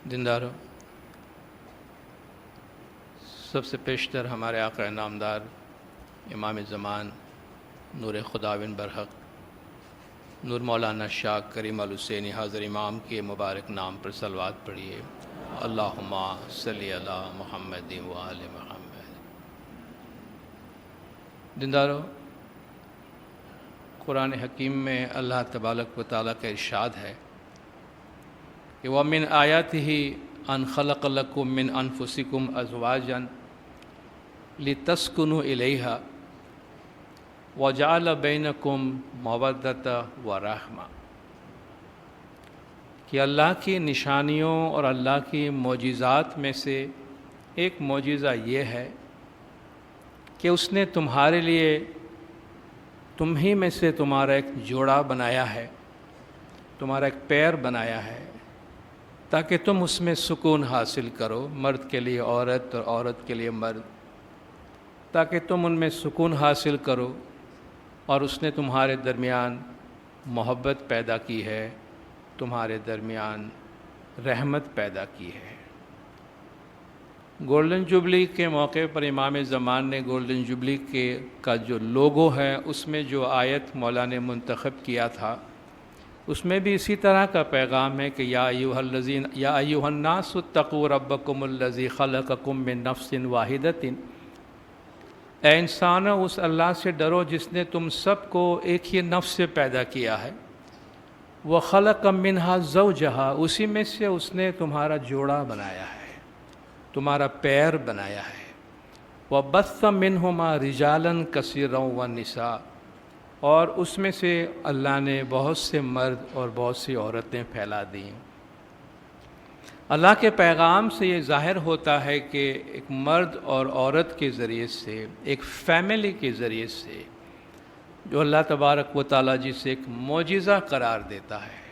دینداروں، سب سے پیشتر ہمارے آقا نامدار امام زمان نور خداوند برحق نور مولانا شاہ کریم الحسینی حاضر امام کے مبارک نام پر صلوات پڑھیے۔ اللہم صلی علی محمد و آل محمد۔ دینداروں، قرآن حکیم میں اللہ تبارک و تعالیٰ کا ارشاد ہے کہ وَمِنْ آیَاتِهِ أَنْ خَلَقَ لَكُم مِّنْ أَنفُسِكُمْ أَزْوَاجًا لِتَسْكُنُوا إِلَيْهَا وَجَعَلَ بَيْنَكُم مَّوَدَّةً وَرَحْمَةً، کہ اللہ کی نشانیوں اور اللہ کی معجزات میں سے ایک معجزہ یہ ہے کہ اس نے تمہارے لیے تم ہی میں سے تمہارا ایک جوڑا بنایا ہے، تمہارا ایک پیر بنایا ہے، تاکہ تم اس میں سکون حاصل کرو، مرد کے لیے عورت اور عورت کے لیے مرد، تاکہ تم ان میں سکون حاصل کرو، اور اس نے تمہارے درمیان محبت پیدا کی ہے، تمہارے درمیان رحمت پیدا کی ہے۔ گولڈن جوبلی کے موقع پر امام زمان نے گولڈن جوبلی کا جو لوگو ہے اس میں جو آیت مولا نے منتخب کیا تھا اس میں بھی اسی طرح کا پیغام ہے کہ یا ایھا الناس اتقوا ربکم الذی خلقکم من نفس واحدۃ، اے انسانو اس اللہ سے ڈرو جس نے تم سب کو ایک ہی نفس سے پیدا کیا ہے، وخلق منہا زوجہا، اسی میں سے اس نے تمہارا جوڑا بنایا ہے، تمہارا پیر بنایا ہے، وَبَثَّ مِنْهُمَا رِجَالًا كَثِيرًا وَالنِّسَاءَ، اور اس میں سے اللہ نے بہت سے مرد اور بہت سی عورتیں پھیلا دیں۔ اللہ کے پیغام سے یہ ظاہر ہوتا ہے کہ ایک مرد اور عورت کے ذریعے سے، ایک فیملی کے ذریعے سے جو اللہ تبارک و تعالیٰ جسے ایک معجزہ قرار دیتا ہے،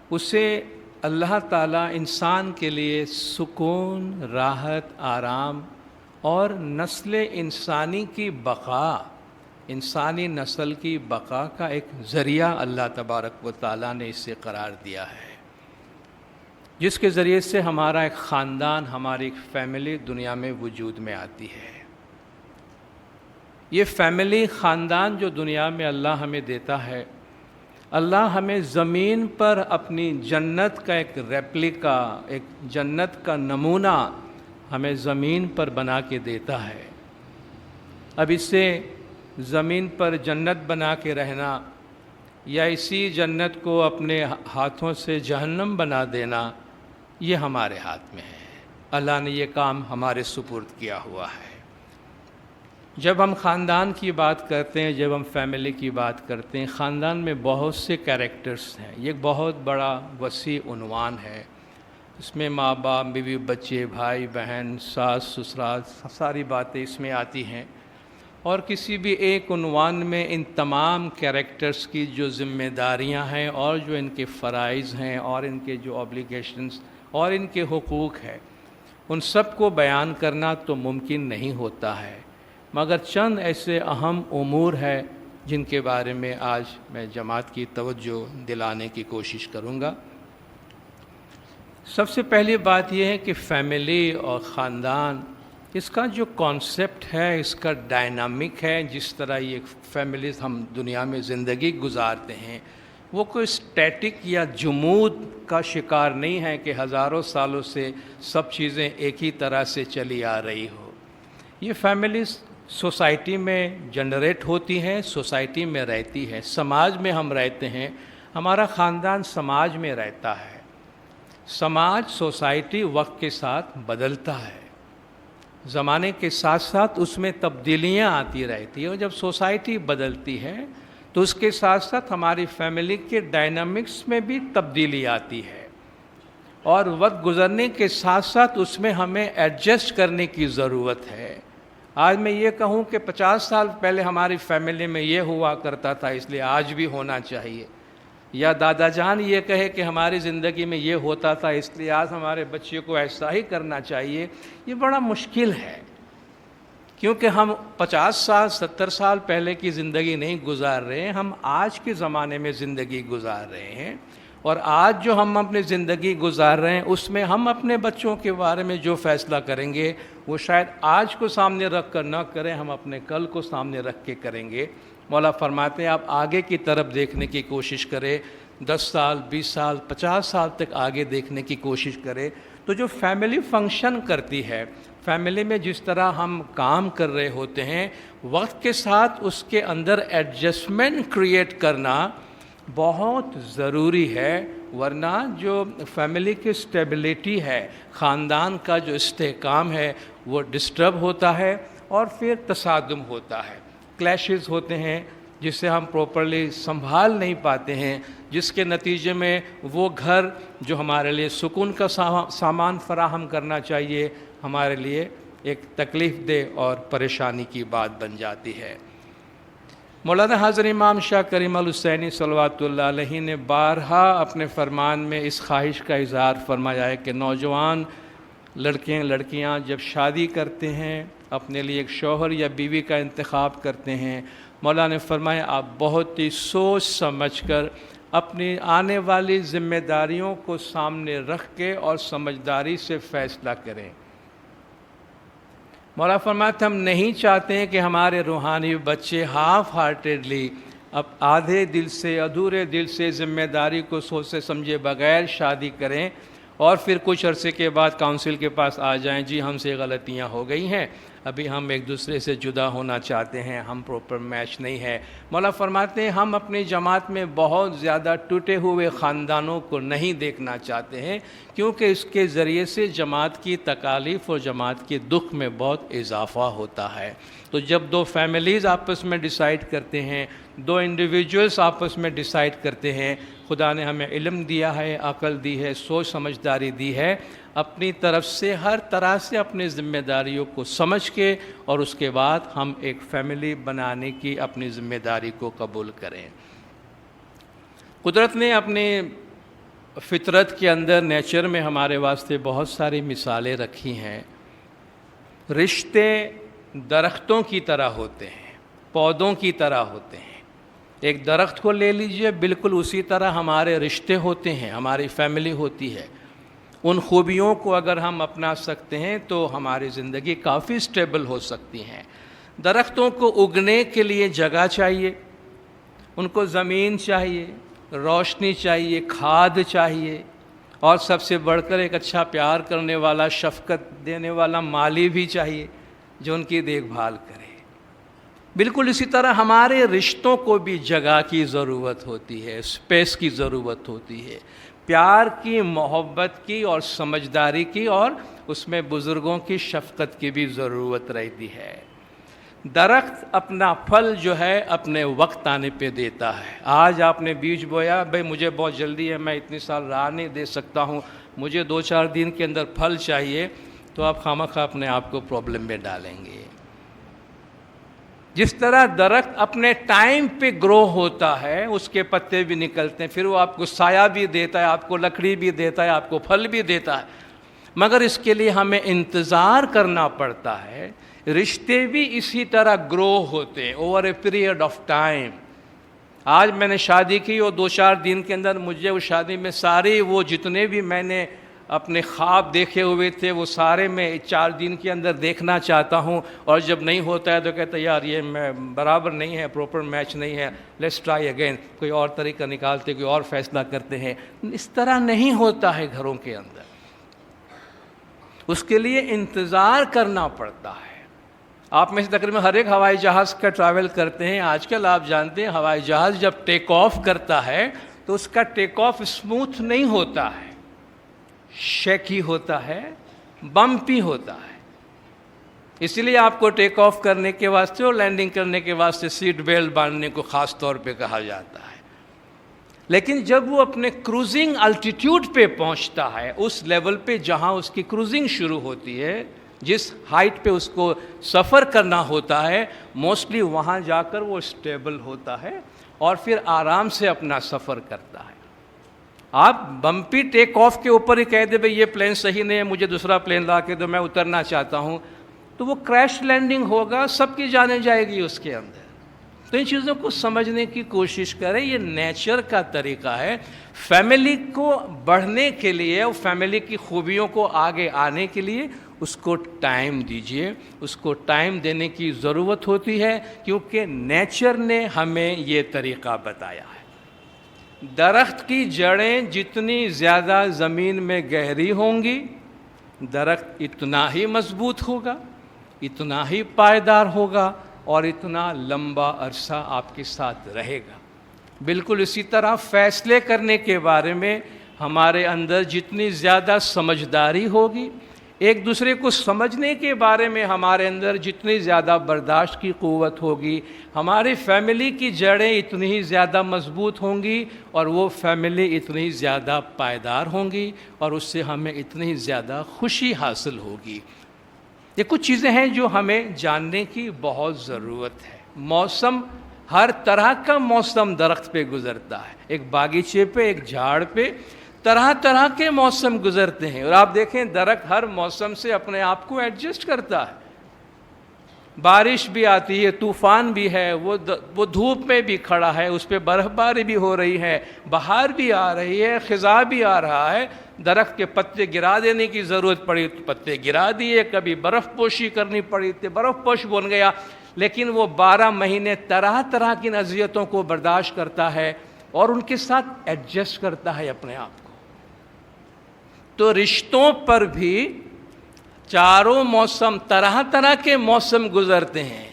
اسے اللہ تعالیٰ انسان کے لیے سکون، راحت، آرام اور نسل انسانی کی بقا، انسانی نسل کی بقا کا ایک ذریعہ اللہ تبارک و تعالیٰ نے اسے قرار دیا ہے، جس کے ذریعے سے ہمارا ایک خاندان، ہماری ایک فیملی دنیا میں وجود میں آتی ہے۔ یہ فیملی، خاندان جو دنیا میں اللہ ہمیں دیتا ہے، اللہ ہمیں زمین پر اپنی جنت کا ایک ریپلیکا، ایک جنت کا نمونہ ہمیں زمین پر بنا کے دیتا ہے۔ اب اسے زمین پر جنت بنا کے رہنا یا اسی جنت کو اپنے ہاتھوں سے جہنم بنا دینا، یہ ہمارے ہاتھ میں ہے۔ اللہ نے یہ کام ہمارے سپرد کیا ہوا ہے۔ جب ہم خاندان کی بات کرتے ہیں، جب ہم فیملی کی بات کرتے ہیں، خاندان میں بہت سے کیریکٹرز ہیں، یہ ایک بہت بڑا وسیع عنوان ہے۔ اس میں ماں باپ، بیوی بچے، بھائی بہن، ساس سسرال، ساری باتیں اس میں آتی ہیں، اور کسی بھی ایک عنوان میں ان تمام کیریکٹرز کی جو ذمہ داریاں ہیں اور جو ان کے فرائض ہیں اور ان کے جو اوبلیگیشنز اور ان کے حقوق ہیں، ان سب کو بیان کرنا تو ممکن نہیں ہوتا ہے، مگر چند ایسے اہم امور ہیں جن کے بارے میں آج میں جماعت کی توجہ دلانے کی کوشش کروں گا۔ سب سے پہلی بات یہ ہے کہ فیملی اور خاندان، اس کا جو کانسیپٹ ہے، اس کا ڈائنامک ہے، جس طرح یہ فیملیز ہم دنیا میں زندگی گزارتے ہیں، وہ کوئی اسٹیٹک یا جمود کا شکار نہیں ہے کہ ہزاروں سالوں سے سب چیزیں ایک ہی طرح سے چلی آ رہی ہو۔ یہ فیملیز سوسائٹی میں جنریٹ ہوتی ہیں، سوسائٹی میں رہتی ہے، سماج میں ہم رہتے ہیں، ہمارا خاندان سماج میں رہتا ہے۔ سماج، سوسائٹی وقت کے ساتھ بدلتا ہے، زمانے کے ساتھ ساتھ اس میں تبدیلیاں آتی رہتی ہیں، اور جب سوسائٹی بدلتی ہے تو اس کے ساتھ ساتھ ہماری فیملی کے ڈائنامکس میں بھی تبدیلی آتی ہے، اور وقت گزرنے کے ساتھ ساتھ اس میں ہمیں ایڈجسٹ کرنے کی ضرورت ہے۔ آج میں یہ کہوں کہ 50 سال پہلے ہماری فیملی میں یہ ہوا کرتا تھا اس لیے آج بھی ہونا چاہیے، یا دادا جان یہ کہے کہ ہماری زندگی میں یہ ہوتا تھا اس لیے آج ہمارے بچے کو ایسا ہی کرنا چاہیے، یہ بڑا مشکل ہے، کیونکہ ہم 50 سال 70 سال پہلے کی زندگی نہیں گزار رہے ہیں، ہم آج کے زمانے میں زندگی گزار رہے ہیں، اور آج جو ہم اپنی زندگی گزار رہے ہیں اس میں ہم اپنے بچوں کے بارے میں جو فیصلہ کریں گے وہ شاید آج کو سامنے رکھ کر نہ کریں، ہم اپنے کل کو سامنے رکھ کے کریں گے۔ مولا فرماتے ہیں آپ آگے کی طرف دیکھنے کی کوشش کریں، 10 سال 20 سال 50 سال تک آگے دیکھنے کی کوشش کریں۔ تو جو فیملی فنکشن کرتی ہے، فیملی میں جس طرح ہم کام کر رہے ہوتے ہیں، وقت کے ساتھ اس کے اندر ایڈجسٹمنٹ کریٹ کرنا بہت ضروری ہے، ورنہ جو فیملی کی اسٹیبلٹی ہے، خاندان کا جو استحکام ہے وہ ڈسٹرب ہوتا ہے اور پھر تصادم ہوتا ہے، کلیشز ہوتے ہیں جسے ہم پراپرلی سنبھال نہیں پاتے ہیں، جس کے نتیجے میں وہ گھر جو ہمارے لیے سکون کا سامان فراہم کرنا چاہیے ہمارے لیے ایک تکلیف دہ اور پریشانی کی بات بن جاتی ہے۔ مولانا حضرت امام شاہ کریم الحسینی صلوات اللہ علیہ نے بارہا اپنے فرمان میں اس خواہش کا اظہار فرمایا ہے کہ نوجوان لڑکیاں جب شادی کرتے ہیں، اپنے لیے ایک شوہر یا بیوی کا انتخاب کرتے ہیں، مولانا نے فرمایا آپ بہت ہی سوچ سمجھ کر اپنی آنے والی ذمہ داریوں کو سامنے رکھ کے اور سمجھداری سے فیصلہ کریں۔ مولا فرماتے ہم نہیں چاہتے ہیں کہ ہمارے روحانی بچے ہاف ہارٹیڈلی اب آدھے دل سے ادھورے دل سے ذمہ داری کو سوچے سمجھے بغیر شادی کریں اور پھر کچھ عرصے کے بعد کاؤنسل کے پاس آ جائیں، جی ہم سے غلطیاں ہو گئی ہیں، ابھی ہم ایک دوسرے سے جدا ہونا چاہتے ہیں، ہم پراپر میچ نہیں ہے۔ مولا فرماتے ہیں ہم اپنی جماعت میں بہت زیادہ ٹوٹے ہوئے خاندانوں کو نہیں دیکھنا چاہتے ہیں، کیونکہ اس کے ذریعے سے جماعت کی تکالیف اور جماعت کے دکھ میں بہت اضافہ ہوتا ہے۔ تو جب دو فیملیز آپس میں ڈیسائیڈ کرتے ہیں، دو انڈیویجولز آپس میں ڈیسائیڈ کرتے ہیں، خدا نے ہمیں علم دیا ہے، عقل دی ہے، سوچ سمجھداری دی ہے، اپنی طرف سے ہر طرح سے اپنی ذمہ داریوں کو سمجھ کے اور اس کے بعد ہم ایک فیملی بنانے کی اپنی ذمہ داری کو قبول کریں۔ قدرت نے اپنی فطرت کے اندر نیچر میں ہمارے واسطے بہت ساری مثالیں رکھی ہیں۔ رشتے درختوں کی طرح ہوتے ہیں، پودوں کی طرح ہوتے ہیں۔ ایک درخت کو لے لیجئے، بالکل اسی طرح ہمارے رشتے ہوتے ہیں، ہماری فیملی ہوتی ہے۔ ان خوبیوں کو اگر ہم اپنا سکتے ہیں تو ہماری زندگی کافی سٹیبل ہو سکتی ہیں۔ درختوں کو اگنے کے لیے جگہ چاہیے، ان کو زمین چاہیے، روشنی چاہیے، کھاد چاہیے، اور سب سے بڑھ کر ایک اچھا پیار کرنے والا، شفقت دینے والا مالی بھی چاہیے جو ان کی دیکھ بھال کرے۔ بالکل اسی طرح ہمارے رشتوں کو بھی جگہ کی ضرورت ہوتی ہے، اسپیس کی ضرورت ہوتی ہے، پیار کی، محبت کی اور سمجھداری کی، اور اس میں بزرگوں کی شفقت کی بھی ضرورت رہتی ہے۔ درخت اپنا پھل جو ہے اپنے وقت آنے پہ دیتا ہے۔ آج آپ نے بیج بویا، بھئی مجھے بہت جلدی ہے، میں اتنی سال راہ نہیں دے سکتا ہوں، مجھے 2-4 دن کے اندر پھل چاہیے، تو آپ خامخواہ اپنے آپ کو پرابلم میں ڈالیں گے۔ جس طرح درخت اپنے ٹائم پہ گرو ہوتا ہے، اس کے پتے بھی نکلتے ہیں، پھر وہ آپ کو سایہ بھی دیتا ہے، آپ کو لکڑی بھی دیتا ہے، آپ کو پھل بھی دیتا ہے، مگر اس کے لیے ہمیں انتظار کرنا پڑتا ہے۔ رشتے بھی اسی طرح گرو ہوتے ہیں over a period of time. آج میں نے شادی کی اور 2-4 دن کے اندر مجھے اس شادی میں سارے وہ جتنے بھی میں نے اپنے خواب دیکھے ہوئے تھے وہ سارے میں 4 دن کے اندر دیکھنا چاہتا ہوں، اور جب نہیں ہوتا ہے تو کہتا ہے یار یہ میں برابر نہیں ہے، پراپر میچ نہیں ہے، لیٹس ٹرائی اگین، کوئی اور طریقہ نکالتے، کوئی اور فیصلہ کرتے ہیں۔ اس طرح نہیں ہوتا ہے گھروں کے اندر، اس کے لیے انتظار کرنا پڑتا ہے۔ آپ میں سے تقریباً ہر ایک ہوائی جہاز کا ٹریول کرتے ہیں، آج کل آپ جانتے ہیں ہوائی جہاز جب ٹیک آف کرتا ہے تو اس کا ٹیک آف اسموتھ نہیں ہوتا ہے، شیکی ہوتا ہے، بمپی ہوتا ہے۔ اسی لیے آپ کو ٹیک آف کرنے کے واسطے اور لینڈنگ کرنے کے واسطے سیٹ بیلٹ باندھنے کو خاص طور پہ کہا جاتا ہے۔ لیکن جب وہ اپنے کروزنگ الٹیٹیوڈ پہ پہنچتا ہے، اس لیول پہ جہاں اس کی کروزنگ شروع ہوتی ہے، جس ہائٹ پہ اس کو سفر کرنا ہوتا ہے، موسٹلی وہاں جا کر وہ اسٹیبل ہوتا ہے اور پھر آرام سے اپنا سفر کرتا ہے۔ آپ بمپی ٹیک آف کے اوپر ہی کہہ دیں بھئی یہ پلین صحیح نہیں ہے، مجھے دوسرا پلین لا کے دو، میں اترنا چاہتا ہوں، تو وہ کریش لینڈنگ ہوگا، سب کی جانیں جائے گی اس کے اندر، تو ان چیزوں کو سمجھنے کی کوشش کریں. یہ نیچر کا طریقہ ہے. فیملی کو بڑھنے کے لیے اور فیملی کی خوبیوں کو آگے آنے کے لیے اس کو ٹائم دیجیے. اس کو ٹائم دینے کی ضرورت ہوتی ہے کیونکہ نیچر نے ہمیں یہ طریقہ بتایا ہے. درخت کی جڑیں جتنی زیادہ زمین میں گہری ہوں گی درخت اتنا ہی مضبوط ہوگا, اتنا ہی پائیدار ہوگا اور اتنا لمبا عرصہ آپ کے ساتھ رہے گا. بالکل اسی طرح فیصلے کرنے کے بارے میں ہمارے اندر جتنی زیادہ سمجھداری ہوگی, ایک دوسرے کو سمجھنے کے بارے میں ہمارے اندر جتنی زیادہ برداشت کی قوت ہوگی, ہماری فیملی کی جڑیں اتنی ہی زیادہ مضبوط ہوں گی اور وہ فیملی اتنی زیادہ پائیدار ہوں گی اور اس سے ہمیں اتنی زیادہ خوشی حاصل ہوگی. یہ کچھ چیزیں ہیں جو ہمیں جاننے کی بہت ضرورت ہے. موسم, ہر طرح کا موسم درخت پہ گزرتا ہے. ایک باغیچے پہ, ایک جھاڑ پہ طرح طرح کے موسم گزرتے ہیں اور آپ دیکھیں درخت ہر موسم سے اپنے آپ کو ایڈجسٹ کرتا ہے. بارش بھی آتی ہے, طوفان بھی ہے, وہ دھوپ میں بھی کھڑا ہے, اس پہ برف باری بھی ہو رہی ہے, بہار بھی آ رہی ہے, خزاں بھی آ رہا ہے. درخت کے پتے گرا دینے کی ضرورت پڑی تو پتے گرا دیے, کبھی برف پوشی کرنی پڑی تو برف پوش بن گیا, لیکن وہ 12 مہینے طرح طرح کی اذیتوں کو برداشت کرتا ہے اور ان کے ساتھ ایڈجسٹ کرتا ہے اپنے آپ کو. تو رشتوں پر بھی چاروں موسم, طرح طرح کے موسم گزرتے ہیں.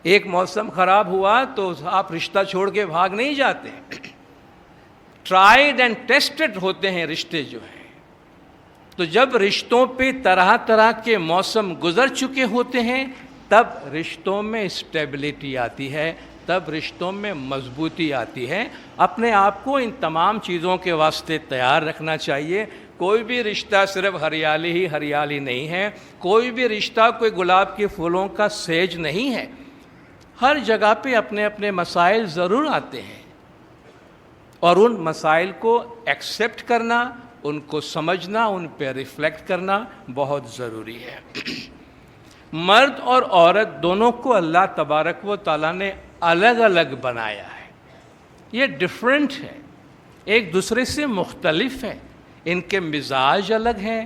ایک موسم خراب ہوا تو آپ رشتہ چھوڑ کے بھاگ نہیں جاتے. ٹرائیڈ اینڈ ٹیسٹڈ ہوتے ہیں رشتے جو ہیں. تو جب رشتوں پہ طرح طرح کے موسم گزر چکے ہوتے ہیں تب رشتوں میں اسٹیبلٹی آتی ہے, تب رشتوں میں مضبوطی آتی ہے. اپنے آپ کو ان تمام چیزوں کے واسطے تیار رکھنا چاہیے. کوئی بھی رشتہ صرف ہریالی ہی ہریالی نہیں ہے, کوئی بھی رشتہ کوئی گلاب کے پھولوں کا سیج نہیں ہے. ہر جگہ پہ اپنے اپنے مسائل ضرور آتے ہیں اور ان مسائل کو ایکسیپٹ کرنا, ان کو سمجھنا, ان پہ ریفلیکٹ کرنا بہت ضروری ہے. مرد اور عورت دونوں کو اللہ تبارک و تعالیٰ نے الگ الگ بنایا ہے. یہ ڈیفرنٹ ہے, ایک دوسرے سے مختلف ہے. ان کے مزاج الگ ہیں,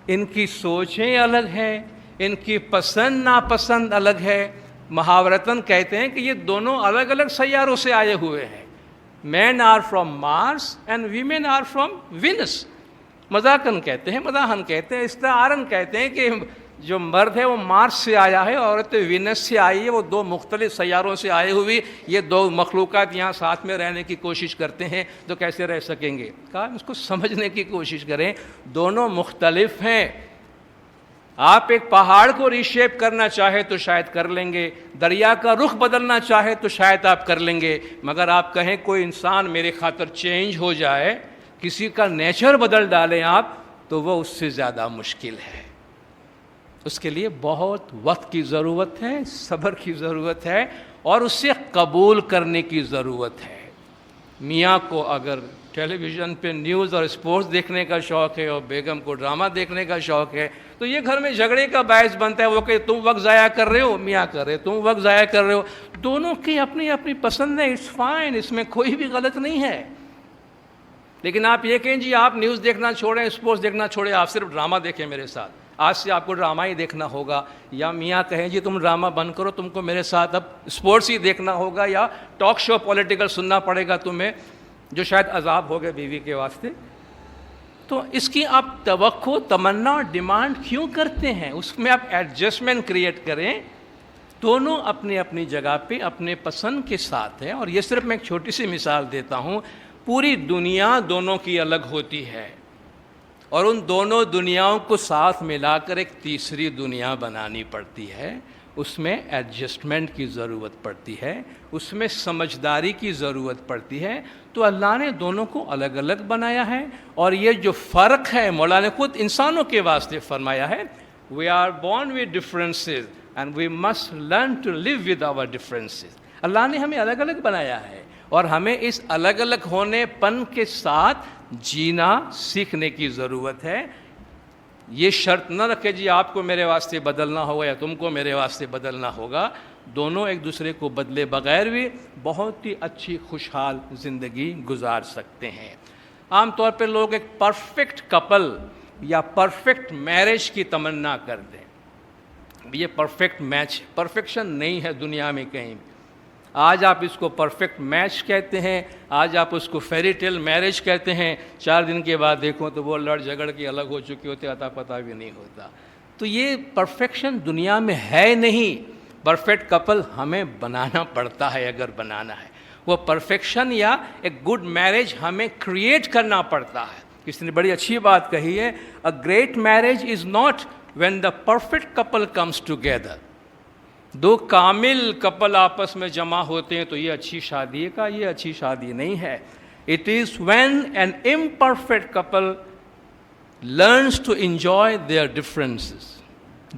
ان کی سوچیں الگ ہیں, ان کی پسند ناپسند الگ ہے. محاورتاً کہتے ہیں کہ یہ دونوں الگ الگ سیاروں سے آئے ہوئے ہیں. Men are from Mars and women are from Venus. مذاقاً کہتے ہیں, مزاحاً کہتے ہیں, استعاراً کہتے ہیں کہ جو مرد ہے وہ مارس سے آیا ہے, عورت وینس سے آئی ہے. وہ دو مختلف سیاروں سے آئے ہوئی یہ دو مخلوقات یہاں ساتھ میں رہنے کی کوشش کرتے ہیں تو کیسے رہ سکیں گے. کہا اس کو سمجھنے کی کوشش کریں, دونوں مختلف ہیں. آپ ایک پہاڑ کو ری شیپ کرنا چاہے تو شاید کر لیں گے, دریا کا رخ بدلنا چاہے تو شاید آپ کر لیں گے, مگر آپ کہیں کوئی انسان میرے خاطر چینج ہو جائے, کسی کا نیچر بدل ڈالیں آپ, تو وہ اس سے زیادہ مشکل ہے. اس کے لیے بہت وقت کی ضرورت ہے, صبر کی ضرورت ہے اور اسے قبول کرنے کی ضرورت ہے. میاں کو اگر ٹیلی ویژن پہ نیوز اور اسپورٹس دیکھنے کا شوق ہے اور بیگم کو ڈرامہ دیکھنے کا شوق ہے تو یہ گھر میں جھگڑے کا باعث بنتا ہے. وہ کہ تم وقت ضائع کر رہے ہو, میاں کر رہے, تم وقت ضائع کر رہے ہو. دونوں کی اپنی اپنی پسند ہے, اٹس فائن, اس میں کوئی بھی غلط نہیں ہے. لیکن آپ یہ کہیں جی آپ نیوز دیکھنا چھوڑیں, اسپورٹس دیکھنا چھوڑیں, آپ صرف ڈرامہ دیکھیں میرے ساتھ, آج سے آپ کو ڈرامہ ہی دیکھنا ہوگا. یا میاں کہیں جی تم ڈرامہ بند کرو, تم کو میرے ساتھ اب اسپورٹس ہی دیکھنا ہوگا یا ٹاک شو پولیٹیکل سننا پڑے گا تمہیں, جو شاید عذاب ہوگا بیوی کے واسطے. تو اس کی آپ توقع, تمنا اور ڈیمانڈ کیوں کرتے ہیں؟ اس میں آپ ایڈجسٹمنٹ کریٹ کریں. دونوں اپنی اپنی جگہ پہ اپنے پسند کے ساتھ ہیں. اور یہ صرف میں ایک چھوٹی سی مثال دیتا ہوں. پوری دنیا دونوں کی الگ ہوتی ہے اور ان دونوں دنیاؤں کو ساتھ ملا کر ایک تیسری دنیا بنانی پڑتی ہے. اس میں ایڈجسٹمنٹ کی ضرورت پڑتی ہے, اس میں سمجھداری کی ضرورت پڑتی ہے. تو اللہ نے دونوں کو الگ الگ بنایا ہے. اور یہ جو فرق ہے مولا نے خود انسانوں کے واسطے فرمایا ہے, we are born with differences and we must learn to live with our differences. اللہ نے ہمیں الگ الگ بنایا ہے اور ہمیں اس الگ الگ ہونے پن کے ساتھ جینا سیکھنے کی ضرورت ہے. یہ شرط نہ رکھے جی آپ کو میرے واسطے بدلنا ہوگا یا تم کو میرے واسطے بدلنا ہوگا. دونوں ایک دوسرے کو بدلے بغیر بھی بہت ہی اچھی خوشحال زندگی گزار سکتے ہیں۔ عام طور پہ لوگ ایک پرفیکٹ کپل یا پرفیکٹ میرج کی تمنا کرتے ہیں۔ یہ پرفیکٹ میچ، پرفیکشن نہیں ہے دنیا میں کہیں بھی۔ آج آپ اس کو پرفیکٹ میچ کہتے ہیں، آج آپ اس کو فیری ٹیل میرج کہتے ہیں، 4 دن کے بعد دیکھو تو وہ لڑ جھگڑ کے الگ ہو چکے ہوتے، اتا پتہ بھی نہیں ہوتا۔ تو یہ پرفیکشن دنیا میں ہے نہیں۔ پرفیکٹ کپل ہمیں بنانا پڑتا ہے اگر بنانا ہے، وہ پرفیکشن یا ایک گڈ میرج ہمیں کریٹ کرنا پڑتا ہے۔ کسی نے بڑی اچھی بات کہی ہے، a great marriage is not when the perfect couple comes together۔ 2 کامل کپل آپس میں جمع ہوتے ہیں تو یہ اچھی شادی ہے، یہ اچھی شادی نہیں ہے۔ It is when an imperfect couple learns to enjoy their differences۔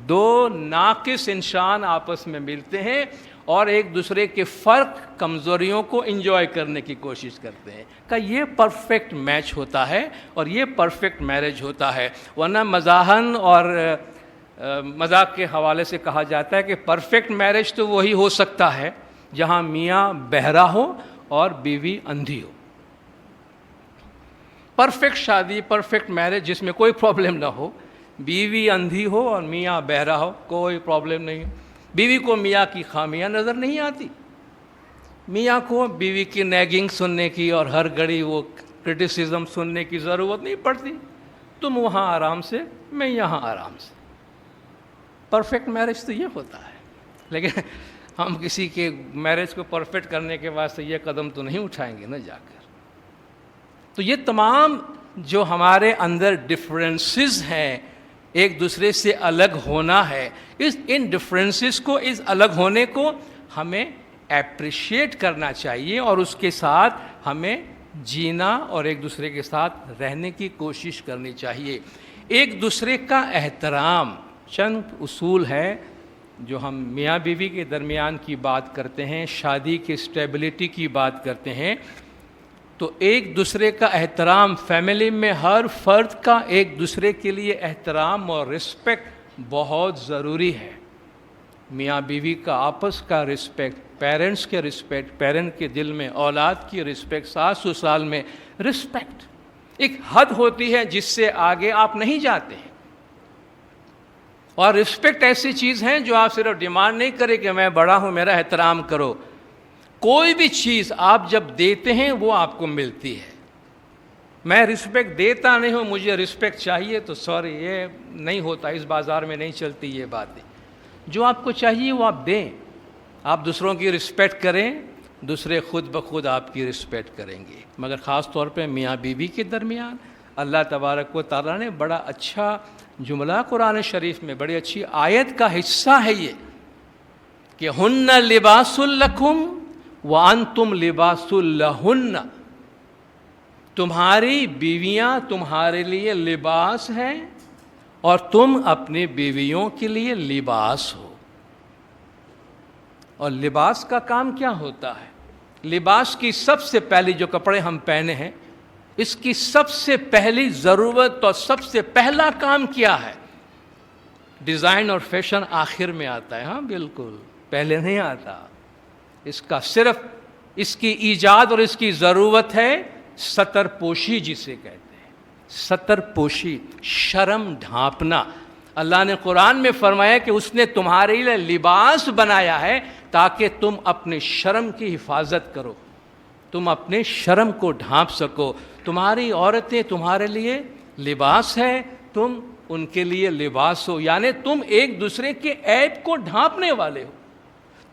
2 ناقص انسان آپس میں ملتے ہیں اور ایک دوسرے کے فرق، کمزوریوں کو انجوائے کرنے کی کوشش کرتے ہیں، کہ یہ پرفیکٹ میچ ہوتا ہے اور یہ پرفیکٹ میرج ہوتا ہے۔ ورنہ مزاحاً اور مذاق کے حوالے سے کہا جاتا ہے کہ پرفیکٹ میرج تو وہی ہو سکتا ہے جہاں میاں بہرا ہو اور بیوی اندھی ہو۔ پرفیکٹ شادی، پرفیکٹ میرج جس میں کوئی پرابلم نہ ہو، بیوی اندھی ہو اور میاں بہرا ہو، کوئی پرابلم نہیں۔ بیوی کو میاں کی خامیاں نظر نہیں آتی، میاں کو بیوی کی نیگنگ سننے کی اور ہر گھڑی وہ کرٹیسزم سننے کی ضرورت نہیں پڑتی۔ تم وہاں آرام سے، میں یہاں آرام سے۔ پرفیکٹ میرج تو یہ ہوتا ہے، لیکن ہم کسی کے میرج کو پرفیکٹ کرنے کے واسطے یہ قدم تو نہیں اٹھائیں گے نا جا کر۔ تو یہ تمام جو ہمارے اندر ڈفرینسز ہیں، ایک دوسرے سے الگ ہونا ہے، ان ڈفرینسز کو، اس الگ ہونے کو ہمیں اپریشیٹ کرنا چاہیے اور اس کے ساتھ ہمیں جینا اور ایک دوسرے کے ساتھ رہنے کی کوشش کرنی چاہیے۔ ایک دوسرے کا احترام، چند اصول ہے جو ہم میاں بیوی کے درمیان کی بات کرتے ہیں، شادی کی اسٹیبلٹی کی بات کرتے ہیں، تو ایک دوسرے کا احترام، فیملی میں ہر فرد کا ایک دوسرے کے لیے احترام اور رسپیکٹ بہت ضروری ہے۔ میاں بیوی کا آپس کا رسپیکٹ، پیرنٹس کے رسپیکٹ، پیرنٹ کے دل میں اولاد کی رسپیکٹ، ساس سسرال میں رسپیکٹ، ایک حد ہوتی ہے جس سے آگے آپ نہیں جاتے ہیں۔ اور رسپیکٹ ایسی چیز ہے جو آپ صرف ڈیمانڈ نہیں کرے کہ میں بڑا ہوں میرا احترام کرو، کوئی بھی چیز آپ جب دیتے ہیں وہ آپ کو ملتی ہے۔ میں رسپیکٹ دیتا نہیں ہوں، مجھے رسپیکٹ چاہیے، تو سوری، یہ نہیں ہوتا، اس بازار میں نہیں چلتی یہ باتیں۔ جو آپ کو چاہیے وہ آپ دیں، آپ دوسروں کی رسپیکٹ کریں، دوسرے خود بخود آپ کی رسپیکٹ کریں گے۔ مگر خاص طور پہ میاں بیوی کے درمیان اللہ تبارک و تعالیٰ نے بڑا اچھا جملہ قرآن شریف میں، بڑی اچھی آیت کا حصہ ہے یہ، کہ ہن لباس لکم وانتم لباس لہن، تمہاری بیویاں تمہارے لیے لباس ہیں اور تم اپنی بیویوں کے لیے لباس ہو۔ اور لباس کا کام کیا ہوتا ہے؟ لباس کی سب سے پہلی جو کپڑے ہم پہنے ہیں، اس کی سب سے پہلی ضرورت اور سب سے پہلا کام کیا ہے؟ ڈیزائن اور فیشن آخر میں آتا ہے، ہاں بالکل، پہلے نہیں آتا۔ اس کا صرف اس کی ایجاد اور اس کی ضرورت ہے ستر پوشی جسے کہتے ہیں، ستر پوشی، شرم ڈھانپنا۔ اللہ نے قرآن میں فرمایا کہ اس نے تمہارے لیے لباس بنایا ہے تاکہ تم اپنے شرم کی حفاظت کرو، تم اپنے شرم کو ڈھانپ سکو۔ تمہاری عورتیں تمہارے لیے لباس ہے، تم ان کے لیے لباس ہو، یعنی تم ایک دوسرے کے عیب کو ڈھانپنے والے ہو،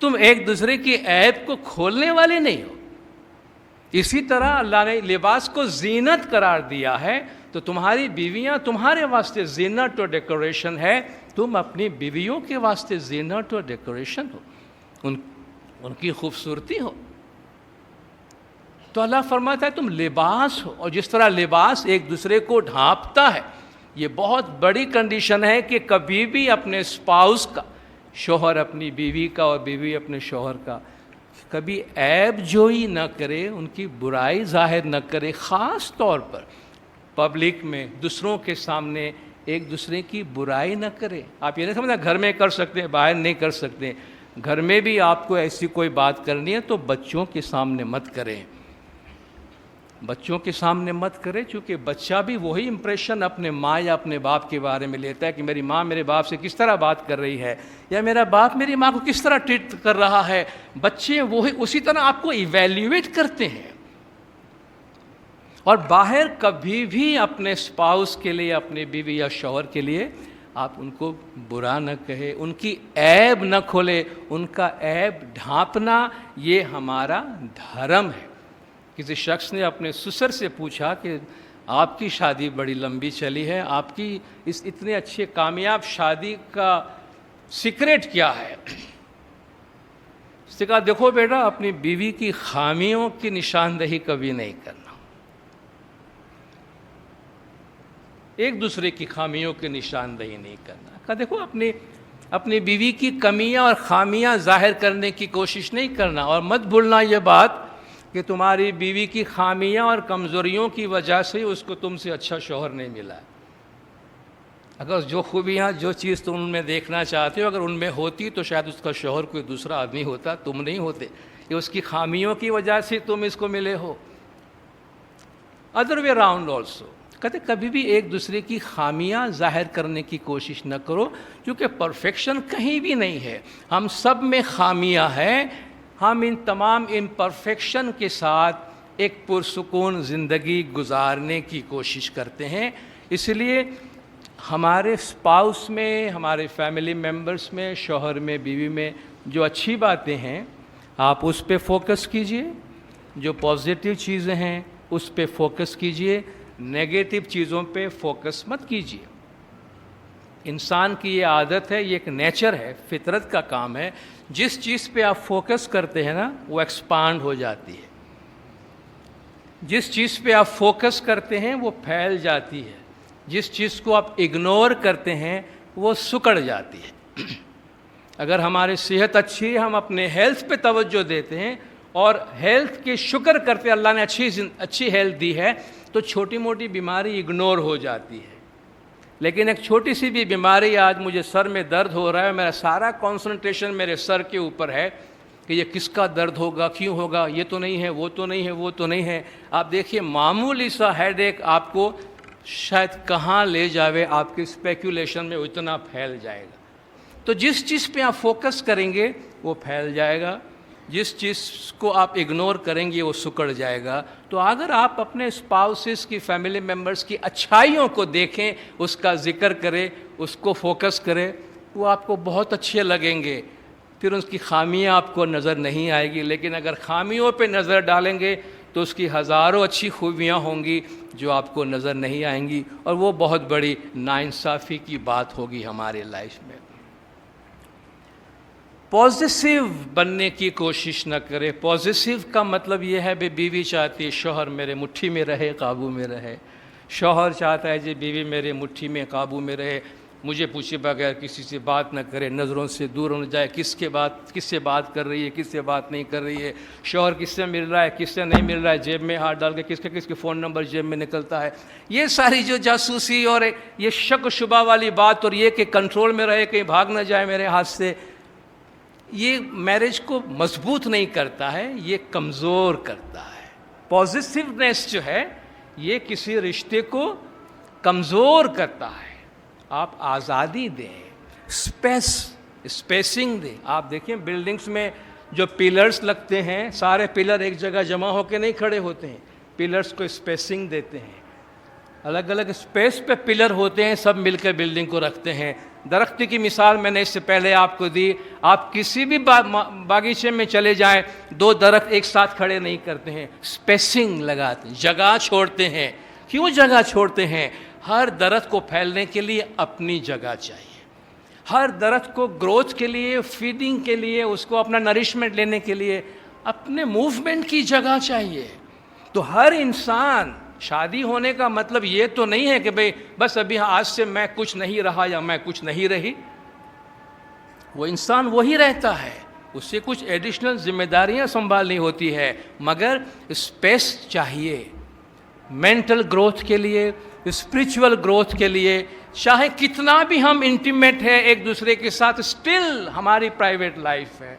تم ایک دوسرے کی عیب کو کھولنے والے نہیں ہو۔ اسی طرح اللہ نے لباس کو زینت قرار دیا ہے، تو تمہاری بیویاں تمہارے واسطے زینت اور ڈیکوریشن ہے، تم اپنی بیویوں کے واسطے زینت اور ڈیکوریشن ہو، ان کی خوبصورتی ہو۔ تو اللہ فرماتا ہے تم لباس ہو، اور جس طرح لباس ایک دوسرے کو ڈھانپتا ہے، یہ بہت بڑی کنڈیشن ہے کہ کبھی بھی اپنے اسپاؤس کا، شوہر اپنی بیوی کا اور بیوی اپنے شوہر کا، کبھی عیب جوئی نہ کرے، ان کی برائی ظاہر نہ کرے، خاص طور پر پبلک میں دوسروں کے سامنے ایک دوسرے کی برائی نہ کرے۔ آپ یہ نہیں سمجھنا گھر میں کر سکتے ہیں باہر نہیں کر سکتے، گھر میں بھی آپ کو ایسی کوئی بات کرنی ہے تو بچوں کے سامنے مت کریں، بچوں کے سامنے مت کریں، چونکہ بچہ بھی وہی امپریشن اپنے ماں یا اپنے باپ کے بارے میں لیتا ہے کہ میری ماں میرے باپ سے کس طرح بات کر رہی ہے، یا میرا باپ میری ماں کو کس طرح ٹریٹ کر رہا ہے۔ بچے وہی اسی طرح آپ کو ایویلیویٹ کرتے ہیں۔ اور باہر کبھی بھی اپنے اسپاؤس کے لیے، اپنے بیوی یا شوہر کے لیے آپ ان کو برا نہ کہے، ان کی عیب نہ کھولے، ان کا عیب ڈھانپنا یہ ہمارا دھرم ہے۔ کسی شخص نے اپنے سسر سے پوچھا کہ آپ کی شادی بڑی لمبی چلی ہے، آپ کی اس اتنے اچھے کامیاب شادی کا سیکریٹ کیا ہے؟ اس نے کہا دیکھو بیٹا، اپنی بیوی کی خامیوں کی نشاندہی کبھی نہیں کرنا، ایک دوسرے کی خامیوں کی نشاندہی نہیں کرنا۔ کہا دیکھو اپنی بیوی کی کمیاں اور خامیاں ظاہر کرنے کی کوشش نہیں کرنا، اور مت بھولنا یہ بات کہ تمہاری بیوی کی خامیاں اور کمزوریوں کی وجہ سے اس کو تم سے اچھا شوہر نہیں ملا ہے۔ اگر جو خوبیاں، جو چیز تم ان میں دیکھنا چاہتے ہو اگر ان میں ہوتی تو شاید اس کا شوہر کوئی دوسرا آدمی ہوتا، تم نہیں ہوتے۔ یہ اس کی خامیوں کی وجہ سے تم اس کو ملے ہو۔ ادر وے راؤنڈ آلسو، کہتے کبھی بھی ایک دوسرے کی خامیاں ظاہر کرنے کی کوشش نہ کرو، کیونکہ پرفیکشن کہیں بھی نہیں ہے، ہم سب میں خامیاں ہیں۔ ہم ان تمام امپرفیکشن کے ساتھ ایک پرسکون زندگی گزارنے کی کوشش کرتے ہیں۔ اس لیے ہمارے اسپاؤس میں، ہمارے فیملی ممبرس میں، شوہر میں، بیوی میں جو اچھی باتیں ہیں آپ اس پہ فوکس کیجئے، جو پازیٹیو چیزیں ہیں اس پہ فوکس کیجئے، نیگیٹو چیزوں پہ فوکس مت کیجئے۔ انسان کی یہ عادت ہے، یہ ایک نیچر ہے، فطرت کا کام ہے، جس چیز پہ آپ فوکس کرتے ہیں نا وہ ایکسپانڈ ہو جاتی ہے، جس چیز پہ آپ فوکس کرتے ہیں وہ پھیل جاتی ہے، جس چیز کو آپ اگنور کرتے ہیں وہ سکڑ جاتی ہے۔ اگر ہماری صحت اچھی ہے، ہم اپنے ہیلتھ پہ توجہ دیتے ہیں اور ہیلتھ کے شکر کرتے اللہ نے اچھی ہیلتھ دی ہے، تو چھوٹی موٹی بیماری اگنور ہو جاتی ہے۔ لیکن ایک چھوٹی سی بھی بیماری، آج مجھے سر میں درد ہو رہا ہے، میرا سارا کنسنٹریشن میرے سر کے اوپر ہے کہ یہ کس کا درد ہوگا، کیوں ہوگا، یہ تو نہیں ہے، وہ تو نہیں ہے، وہ تو نہیں ہے۔ آپ دیکھیے معمولی سا ہیڈ ایک آپ کو شاید کہاں لے جاوے، آپ کے اسپیکولیشن میں اتنا پھیل جائے گا۔ تو جس چیز پہ آپ فوکس کریں گے وہ پھیل جائے گا، جس چیز کو آپ اگنور کریں گے وہ سکڑ جائے گا۔ تو اگر آپ اپنے اسپاؤسز کی، فیملی ممبرس کی اچھائیوں کو دیکھیں، اس کا ذکر کریں، اس کو فوکس کریں، وہ آپ کو بہت اچھے لگیں گے۔ پھر اس کی خامیاں آپ کو نظر نہیں آئے گی، لیکن اگر خامیوں پہ نظر ڈالیں گے تو اس کی ہزاروں اچھی خوبیاں ہوں گی جو آپ کو نظر نہیں آئیں گی، اور وہ بہت بڑی ناانصافی کی بات ہوگی ہمارے لائف میں۔ پازیٹیو بننے کی کوشش نہ کرے۔ پازیٹیو کا مطلب یہ ہے بیوی چاہتی ہے شوہر میرے مٹھی میں رہے، قابو میں رہے، شوہر چاہتا ہے بیوی میرے مٹھی میں قابو میں رہے، مجھے پوچھے بغیر کسی سے بات نہ کرے، نظروں سے دور ہو جائے، کس سے بات کر رہی ہے، کس سے بات نہیں کر رہی ہے، شوہر کس سے مل رہا ہے، کس سے نہیں مل رہا ہے، جیب میں ہاتھ ڈال کے کس کے فون نمبر جیب میں نکلتا ہے۔ یہ ساری جو جاسوسی اور یہ شک و شبہ والی بات، اور یہ کہ کنٹرول میں رہے، کہیں بھاگ نہ جائے میرے ہاتھ سے، یہ میرج کو مضبوط نہیں کرتا ہے، یہ کمزور کرتا ہے۔ پازیٹیونیس جو ہے یہ کسی رشتے کو کمزور کرتا ہے۔ آپ آزادی دیں، اسپیسنگ دیں۔ آپ دیکھیں بلڈنگز میں جو پیلرز لگتے ہیں، سارے پیلر ایک جگہ جمع ہو کے نہیں کھڑے ہوتے ہیں، پیلرز کو اسپیسنگ دیتے ہیں، الگ الگ اسپیس پہ پلر ہوتے ہیں، سب مل کر بلڈنگ کو رکھتے ہیں۔ درخت کی مثال میں نے اس سے پہلے آپ کو دی، آپ کسی بھی باغیچے میں چلے جائیں، دو درخت ایک ساتھ کھڑے نہیں کرتے ہیں، اسپیسنگ لگاتے ہیں، جگہ چھوڑتے ہیں۔ کیوں جگہ چھوڑتے ہیں؟ ہر درخت کو پھیلنے کے لیے اپنی جگہ چاہیے، ہر درخت کو گروتھ کے لیے، فیڈنگ کے لیے، اس کو اپنا نرشمنٹ لینے کے لیے اپنے موومنٹ کی جگہ چاہیے۔ تو ہر انسان، شادی ہونے کا مطلب یہ تو نہیں ہے کہ بھئی بس ابھی آج سے میں کچھ نہیں رہا یا میں کچھ نہیں رہی۔ وہ انسان وہی رہتا ہے، اس سے کچھ ایڈیشنل ذمہ داریاں سنبھالنی ہوتی ہے، مگر اسپیس چاہیے مینٹل گروتھ کے لیے، اسپریچول گروتھ کے لیے چاہے کتنا بھی ہم انٹیمیٹ ہے ایک دوسرے کے ساتھ، اسٹل ہماری پرائیویٹ لائف ہے.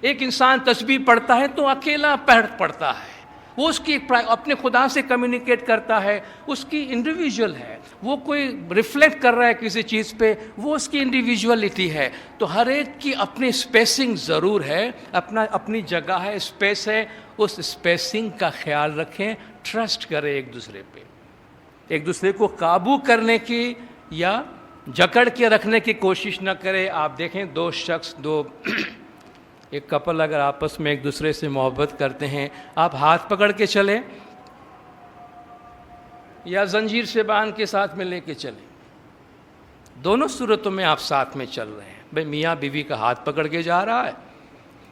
ایک انسان تسبیح پڑھتا ہے تو اکیلا پڑھتا ہے، وہ اس کی اپنے خدا سے کمیونیکیٹ کرتا ہے، اس کی انڈیویجول ہے، وہ کوئی ریفلیکٹ کر رہا ہے کسی چیز پہ، وہ اس کی انڈیویجولیٹی ہے. تو ہر ایک کی اپنی اسپیسنگ ضرور ہے، اپنی جگہ ہے، اسپیس ہے. اس اسپیسنگ کا خیال رکھیں، ٹرسٹ کریں ایک دوسرے پہ. ایک دوسرے کو قابو کرنے کی یا جکڑ کے رکھنے کی کوشش نہ کرے. آپ دیکھیں ایک کپل اگر آپس میں ایک دوسرے سے محبت کرتے ہیں، آپ ہاتھ پکڑ کے چلیں یا زنجیر سے باندھ کے ساتھ میں لے کے چلیں، دونوں صورتوں میں آپ ساتھ میں چل رہے ہیں. بھئی میاں بیوی کا ہاتھ پکڑ کے جا رہا ہے،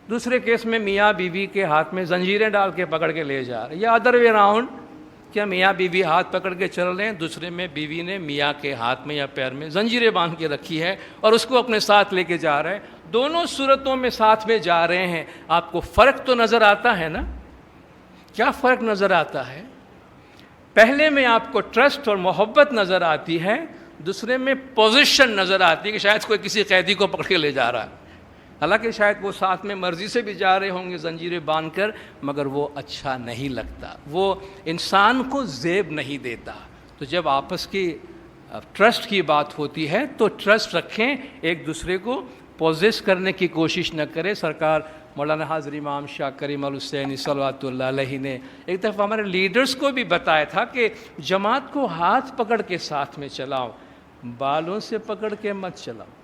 دوسرے کیس میں میاں بیوی کے ہاتھ میں زنجیریں ڈال کے پکڑ کے لے جا رہے ہیں، یا ادر وے راؤنڈ، کیا میاں بیوی ہاتھ پکڑ کے چل رہے ہیں، دوسرے میں بیوی نے میاں کے ہاتھ میں یا پیر میں زنجیریں باندھ کے رکھی ہے اور اس کو اپنے ساتھ لے کے جا رہے ہیں. دونوں صورتوں میں ساتھ میں جا رہے ہیں. آپ کو فرق تو نظر آتا ہے نا؟ کیا فرق نظر آتا ہے؟ پہلے میں آپ کو ٹرسٹ اور محبت نظر آتی ہے، دوسرے میں پوزیشن نظر آتی ہے کہ شاید کوئی کسی قیدی کو پکڑ کے لے جا رہا ہے. حالانکہ شاید وہ ساتھ میں مرضی سے بھی جا رہے ہوں گے زنجیریں باندھ کر، مگر وہ اچھا نہیں لگتا، وہ انسان کو زیب نہیں دیتا. تو جب آپس کی ٹرسٹ کی بات ہوتی ہے تو ٹرسٹ رکھیں، ایک دوسرے کو پوزیس کرنے کی کوشش نہ کریں. سرکار مولانا حاضر امام شاہ کریم الحسینی صلوات اللہ علیہ نے ایک دفعہ ہمارے لیڈرز کو بھی بتایا تھا کہ جماعت کو ہاتھ پکڑ کے ساتھ میں چلاؤ، بالوں سے پکڑ کے مت چلاؤ.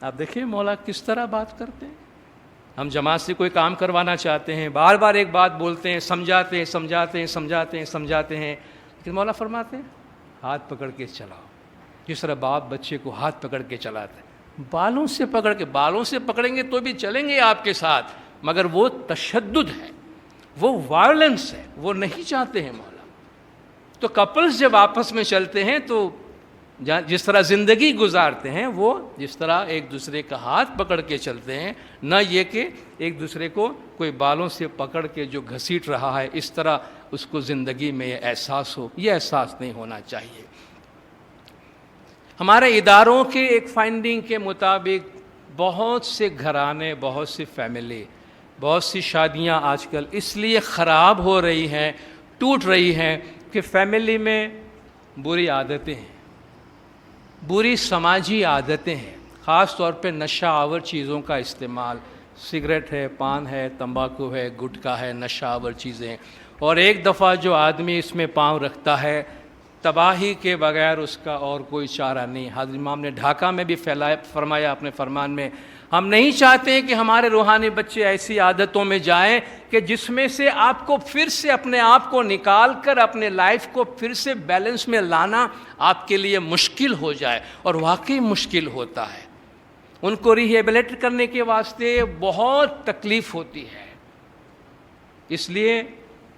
آپ دیکھیں مولا کس طرح بات کرتے ہیں. ہم جماعت سے کوئی کام کروانا چاہتے ہیں، بار بار ایک بات بولتے ہیں، سمجھاتے ہیں، لیکن مولا فرماتے ہیں ہاتھ پکڑ کے چلاؤ. جس طرح باپ بچے کو ہاتھ پکڑ کے چلاتے ہیں، بالوں سے پکڑیں گے تو بھی چلیں گے آپ کے ساتھ، مگر وہ تشدد ہے، وہ وائلنس ہے، وہ نہیں چاہتے ہیں مولا. تو کپلز جب آپس میں چلتے ہیں تو جس طرح زندگی گزارتے ہیں وہ جس طرح ایک دوسرے کا ہاتھ پکڑ کے چلتے ہیں، نہ یہ کہ ایک دوسرے کو کوئی بالوں سے پکڑ کے جو گھسیٹ رہا ہے اس طرح اس کو زندگی میں یہ احساس ہو. یہ احساس نہیں ہونا چاہیے. ہمارے اداروں کے ایک فائنڈنگ کے مطابق بہت سے گھرانے، بہت سی فیملی، بہت سی شادیاں آج کل اس لیے خراب ہو رہی ہیں، ٹوٹ رہی ہیں کہ فیملی میں بری عادتیں ہیں، بری سماجی عادتیں ہیں. خاص طور پہ نشہ آور چیزوں کا استعمال، سگریٹ ہے، پان ہے، تمباکو ہے، گٹکا ہے، نشہ آور چیزیں. اور ایک دفعہ جو آدمی اس میں پاؤں رکھتا ہے، تباہی کے بغیر اس کا اور کوئی چارہ نہیں. حضرت امام نے ڈھاکہ میں بھی فرمایا اپنے فرمان میں، ہم نہیں چاہتے ہیں کہ ہمارے روحانی بچے ایسی عادتوں میں جائیں کہ جس میں سے آپ کو پھر سے اپنے آپ کو نکال کر اپنے لائف کو پھر سے بیلنس میں لانا آپ کے لیے مشکل ہو جائے. اور واقعی مشکل ہوتا ہے. ان کو ریہیبلیٹ کرنے کے واسطے بہت تکلیف ہوتی ہے. اس لیے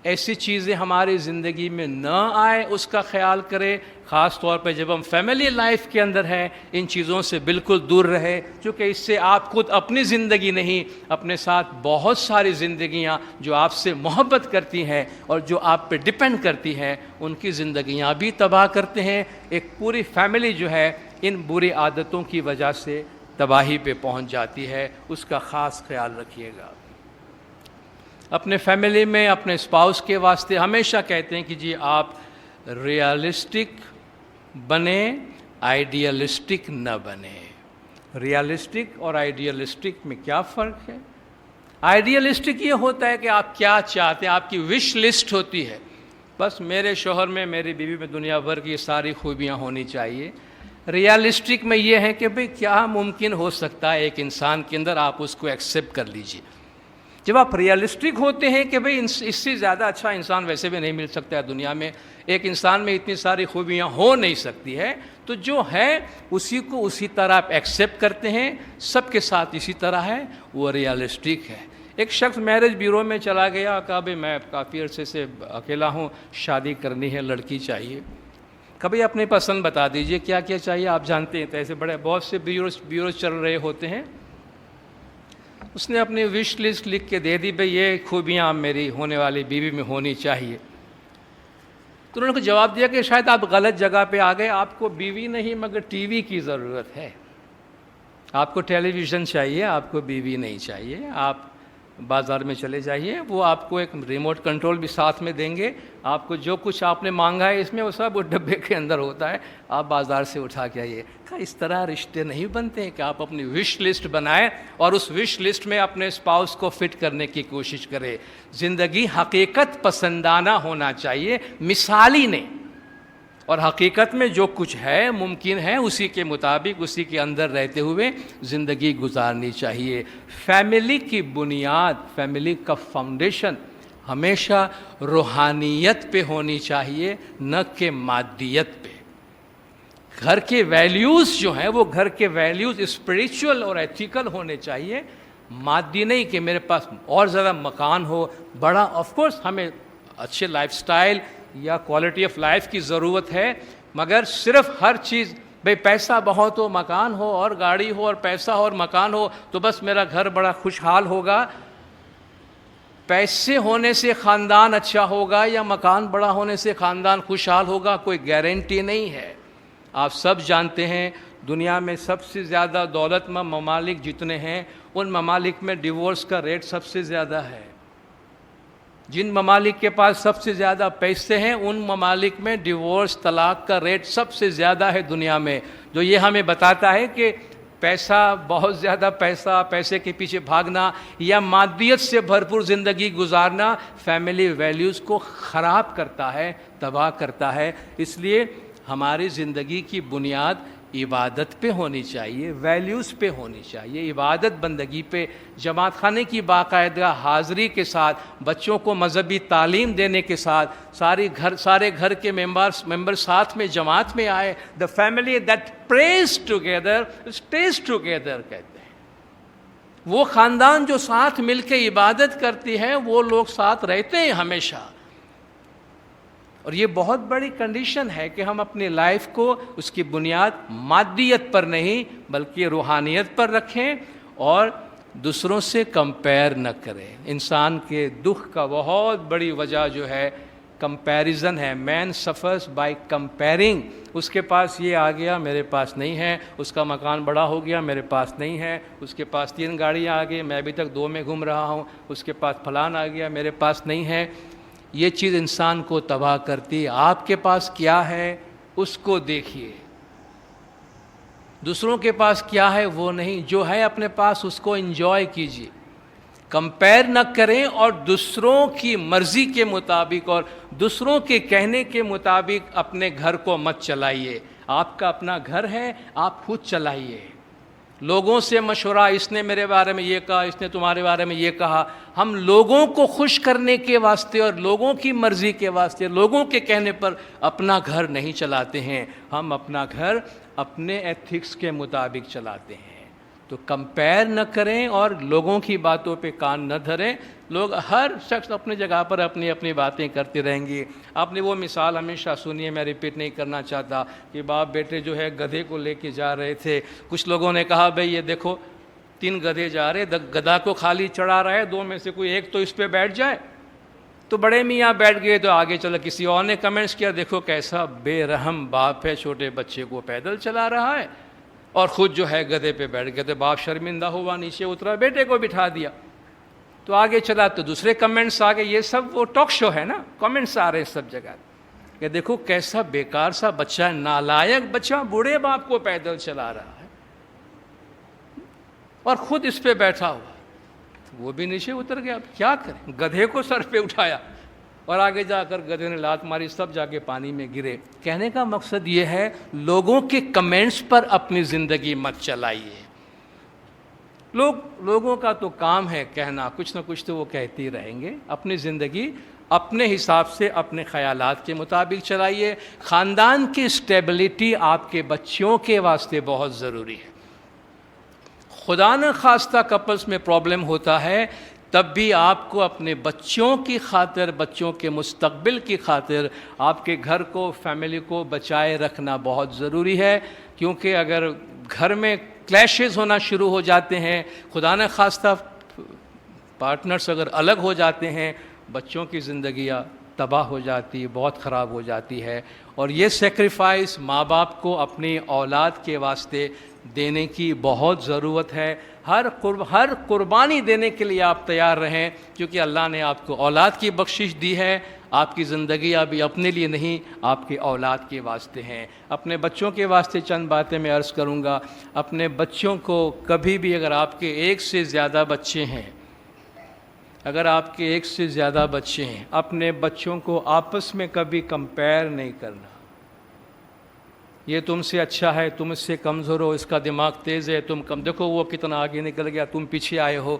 ایسی چیزیں ہماری زندگی میں نہ آئے اس کا خیال کرے. خاص طور پہ جب ہم فیملی لائف کے اندر ہیں ان چیزوں سے بالکل دور رہے، چونکہ اس سے آپ خود اپنی زندگی نہیں، اپنے ساتھ بہت ساری زندگیاں جو آپ سے محبت کرتی ہیں اور جو آپ پہ ڈپینڈ کرتی ہیں ان کی زندگیاں بھی تباہ کرتے ہیں. ایک پوری فیملی جو ہے ان بری عادتوں کی وجہ سے تباہی پہ پہنچ جاتی ہے. اس کا خاص خیال رکھیے گا. اپنے فیملی میں اپنے اسپاؤس کے واسطے ہمیشہ کہتے ہیں کہ جی آپ ریئلسٹک بنیں، آئیڈیلسٹک نہ بنیں. ریئلسٹک اور آئیڈیلسٹک میں کیا فرق ہے؟ آئیڈیلسٹک یہ ہوتا ہے کہ آپ کیا چاہتے ہیں، آپ کی وش لسٹ ہوتی ہے، بس میرے شوہر میں، میری بیوی میں دنیا بھر کی ساری خوبیاں ہونی چاہیے. ریئلسٹک میں یہ ہے کہ بھئی کیا ممکن ہو سکتا ہے ایک انسان کے اندر، آپ اس کو ایکسیپٹ کر لیجئے. جب آپ ریئلسٹک ہوتے ہیں کہ بھئی اس سے زیادہ اچھا انسان ویسے بھی نہیں مل سکتا ہے دنیا میں، ایک انسان میں اتنی ساری خوبیاں ہو نہیں سکتی ہے، تو جو ہے اسی کو اسی طرح آپ ایکسیپٹ کرتے ہیں، سب کے ساتھ اسی طرح ہے، وہ ریئلسٹک ہے. ایک شخص میرج بیورو میں چلا گیا، کہا بھئی میں کافی عرصے سے اکیلا ہوں، شادی کرنی ہے، لڑکی چاہیے. کبھی اپنی پسند بتا دیجئے کیا کیا چاہیے. آپ جانتے ہیں ایسے بڑے بہت سے بیوروز چل رہے ہوتے ہیں. اس نے اپنی وش لسٹ لکھ کے دے دی، بھئی یہ خوبیاں میری ہونے والی بیوی میں ہونی چاہیے. تو انہوں نے جواب دیا کہ شاید آپ غلط جگہ پہ آ گئے، آپ کو بیوی نہیں مگر ٹی وی کی ضرورت ہے. آپ کو ٹیلی ویژن چاہیے، آپ کو بیوی نہیں چاہیے. آپ بازار میں چلے جائیے، وہ آپ کو ایک ریموٹ کنٹرول بھی ساتھ میں دیں گے. آپ کو جو کچھ آپ نے مانگا ہے اس میں وہ سب ڈبے کے اندر ہوتا ہے، آپ بازار سے اٹھا کے آئیے. اس طرح رشتے نہیں بنتے ہیں کہ آپ اپنی وش لسٹ بنائیں اور اس وش لسٹ میں اپنے اسپاؤس کو فٹ کرنے کی کوشش کریں. زندگی حقیقت پسندانہ ہونا چاہیے، مثالی نہیں. اور حقیقت میں جو کچھ ہے ممکن ہے اسی کے مطابق، اسی کے اندر رہتے ہوئے زندگی گزارنی چاہیے. فیملی کی بنیاد، فیملی کا فاؤنڈیشن ہمیشہ روحانیت پہ ہونی چاہیے، نہ کہ مادیت پہ. گھر کے ویلیوز جو ہیں وہ گھر کے ویلیوز اسپریچول اور ایتھیکل ہونے چاہیے، مادی نہیں کہ میرے پاس اور زیادہ مکان ہو بڑا. آف کورس ہمیں اچھے لائف سٹائل یا کوالٹی آف لائف کی ضرورت ہے، مگر صرف ہر چیز بھئی پیسہ بہت ہو، مکان ہو اور گاڑی ہو اور پیسہ ہو اور مکان ہو تو بس میرا گھر بڑا خوشحال ہوگا. پیسے ہونے سے خاندان اچھا ہوگا یا مکان بڑا ہونے سے خاندان خوشحال ہوگا، کوئی گارنٹی نہیں ہے. آپ سب جانتے ہیں دنیا میں سب سے زیادہ دولت مند ممالک جتنے ہیں ان ممالک میں ڈیورس کا ریٹ سب سے زیادہ ہے. جن ممالک کے پاس سب سے زیادہ پیسے ہیں ان ممالک میں ڈیورس، طلاق کا ریٹ سب سے زیادہ ہے دنیا میں، جو یہ ہمیں بتاتا ہے کہ پیسہ، بہت زیادہ پیسہ، پیسے کے پیچھے بھاگنا یا مادیت سے بھرپور زندگی گزارنا فیملی ویلیوز کو خراب کرتا ہے، تباہ کرتا ہے. اس لیے ہماری زندگی کی بنیاد عبادت پہ ہونی چاہیے، ویلیوز پہ ہونی چاہیے، عبادت بندگی پہ. جماعت خانے کی باقاعدہ حاضری کے ساتھ، بچوں کو مذہبی تعلیم دینے کے ساتھ، سارے گھر کے ممبر ساتھ میں جماعت میں آئے. The family that prays together stays together کہتے ہیں. وہ خاندان جو ساتھ مل کے عبادت کرتی ہے وہ لوگ ساتھ رہتے ہیں ہمیشہ. اور یہ بہت بڑی کنڈیشن ہے کہ ہم اپنی لائف کو اس کی بنیاد مادیت پر نہیں بلکہ روحانیت پر رکھیں اور دوسروں سے کمپیئر نہ کریں. انسان کے دکھ کا بہت بڑی وجہ جو ہے کمپیریزن ہے. مین سفرز بائی کمپیرنگ. اس کے پاس یہ آ گیا میرے پاس نہیں ہے، اس کا مکان بڑا ہو گیا میرے پاس نہیں ہے، اس کے پاس 3 گاڑیاں آ گئی میں ابھی تک 2 میں گھوم رہا ہوں، اس کے پاس فلان آ گیا میرے پاس نہیں ہے. یہ چیز انسان کو تباہ کرتی. آپ کے پاس کیا ہے اس کو دیکھیے، دوسروں کے پاس کیا ہے وہ نہیں. جو ہے اپنے پاس اس کو انجوائے کیجیے، کمپیئر نہ کریں اور دوسروں کی مرضی کے مطابق اور دوسروں کے کہنے کے مطابق اپنے گھر کو مت چلائیے. آپ کا اپنا گھر ہے، آپ خود چلائیے. لوگوں سے مشورہ، اس نے میرے بارے میں یہ کہا، اس نے تمہارے بارے میں یہ کہا. ہم لوگوں کو خوش کرنے کے واسطے اور لوگوں کی مرضی کے واسطے، لوگوں کے کہنے پر اپنا گھر نہیں چلاتے ہیں. ہم اپنا گھر اپنے ایتھکس کے مطابق چلاتے ہیں. تو کمپیئر نہ کریں اور لوگوں کی باتوں پہ کان نہ دھریں. لوگ، ہر شخص اپنی جگہ پر اپنی اپنی باتیں کرتے رہیں گے. آپ نے وہ مثال ہمیشہ سنی ہے، میں ریپیٹ نہیں کرنا چاہتا، کہ باپ بیٹے جو ہے گدھے کو لے کے جا رہے تھے. کچھ لوگوں نے کہا بھئی یہ دیکھو 3 گدھے جا رہے، گدھا کو خالی چڑھا رہا ہے، 2 میں سے کوئی ایک تو اس پہ بیٹھ جائے. تو بڑے میاں بیٹھ گئے. تو آگے چلا کسی اور نے کمنٹس کیا، دیکھو کیسا بے رحم باپ ہے، چھوٹے بچے کو پیدل چلا رہا ہے اور خود جو ہے گدھے پہ بیٹھ گئے. تو باپ شرمندہ ہوا، نیچے اترا، بیٹے کو بٹھا دیا. تو آگے چلا تو دوسرے کمنٹس آ گئے. یہ سب وہ ٹاک شو ہے نا، کمنٹس آ رہے ہیں سب جگہ کہ دیکھو کیسا بیکار سا بچہ ہے، نالائق بچہ بوڑھے باپ کو پیدل چلا رہا ہے اور خود اس پہ بیٹھا ہوا. وہ بھی نیچے اتر گیا. اب کیا کریں، گدھے کو سر پہ اٹھایا اور آگے جا کر گدھے نے لات ماری، سب جا کے پانی میں گرے. کہنے کا مقصد یہ ہے لوگوں کے کمنٹس پر اپنی زندگی مت چلائیے. لوگوں کا تو کام ہے کہنا، کچھ نہ کچھ تو وہ کہتے ہی رہیں گے. اپنی زندگی اپنے حساب سے اپنے خیالات کے مطابق چلائیے. خاندان کی اسٹیبلٹی آپ کے بچوں کے واسطے بہت ضروری ہے. خدا نہ خواستہ کپلز میں پرابلم ہوتا ہے، تب بھی آپ کو اپنے بچوں کی خاطر، بچوں کے مستقبل کی خاطر آپ کے گھر کو، فیملی کو بچائے رکھنا بہت ضروری ہے. کیونکہ اگر گھر میں کلیشز ہونا شروع ہو جاتے ہیں، خدا نہ خواستہ پارٹنرز اگر الگ ہو جاتے ہیں، بچوں کی زندگیاں تباہ ہو جاتی ہے، بہت خراب ہو جاتی ہے. اور یہ سیکریفائس ماں باپ کو اپنی اولاد کے واسطے دینے کی بہت ضرورت ہے. ہر قربانی دینے کے لیے آپ تیار رہیں، کیونکہ اللہ نے آپ کو اولاد کی بخشش دی ہے. آپ کی زندگی ابھی اپنے لیے نہیں، آپ کی اولاد کے واسطے ہیں. اپنے بچوں کے واسطے چند باتیں میں عرض کروں گا. اپنے بچوں کو کبھی بھی، اگر آپ کے ایک سے زیادہ بچے ہیں، اپنے بچوں کو آپس میں کبھی کمپیئر نہیں کرنا. یہ تم سے اچھا ہے، تم اس سے کمزور ہو، اس کا دماغ تیز ہے، تم کم، دیکھو وہ کتنا آگے نکل گیا، تم پیچھے آئے ہو.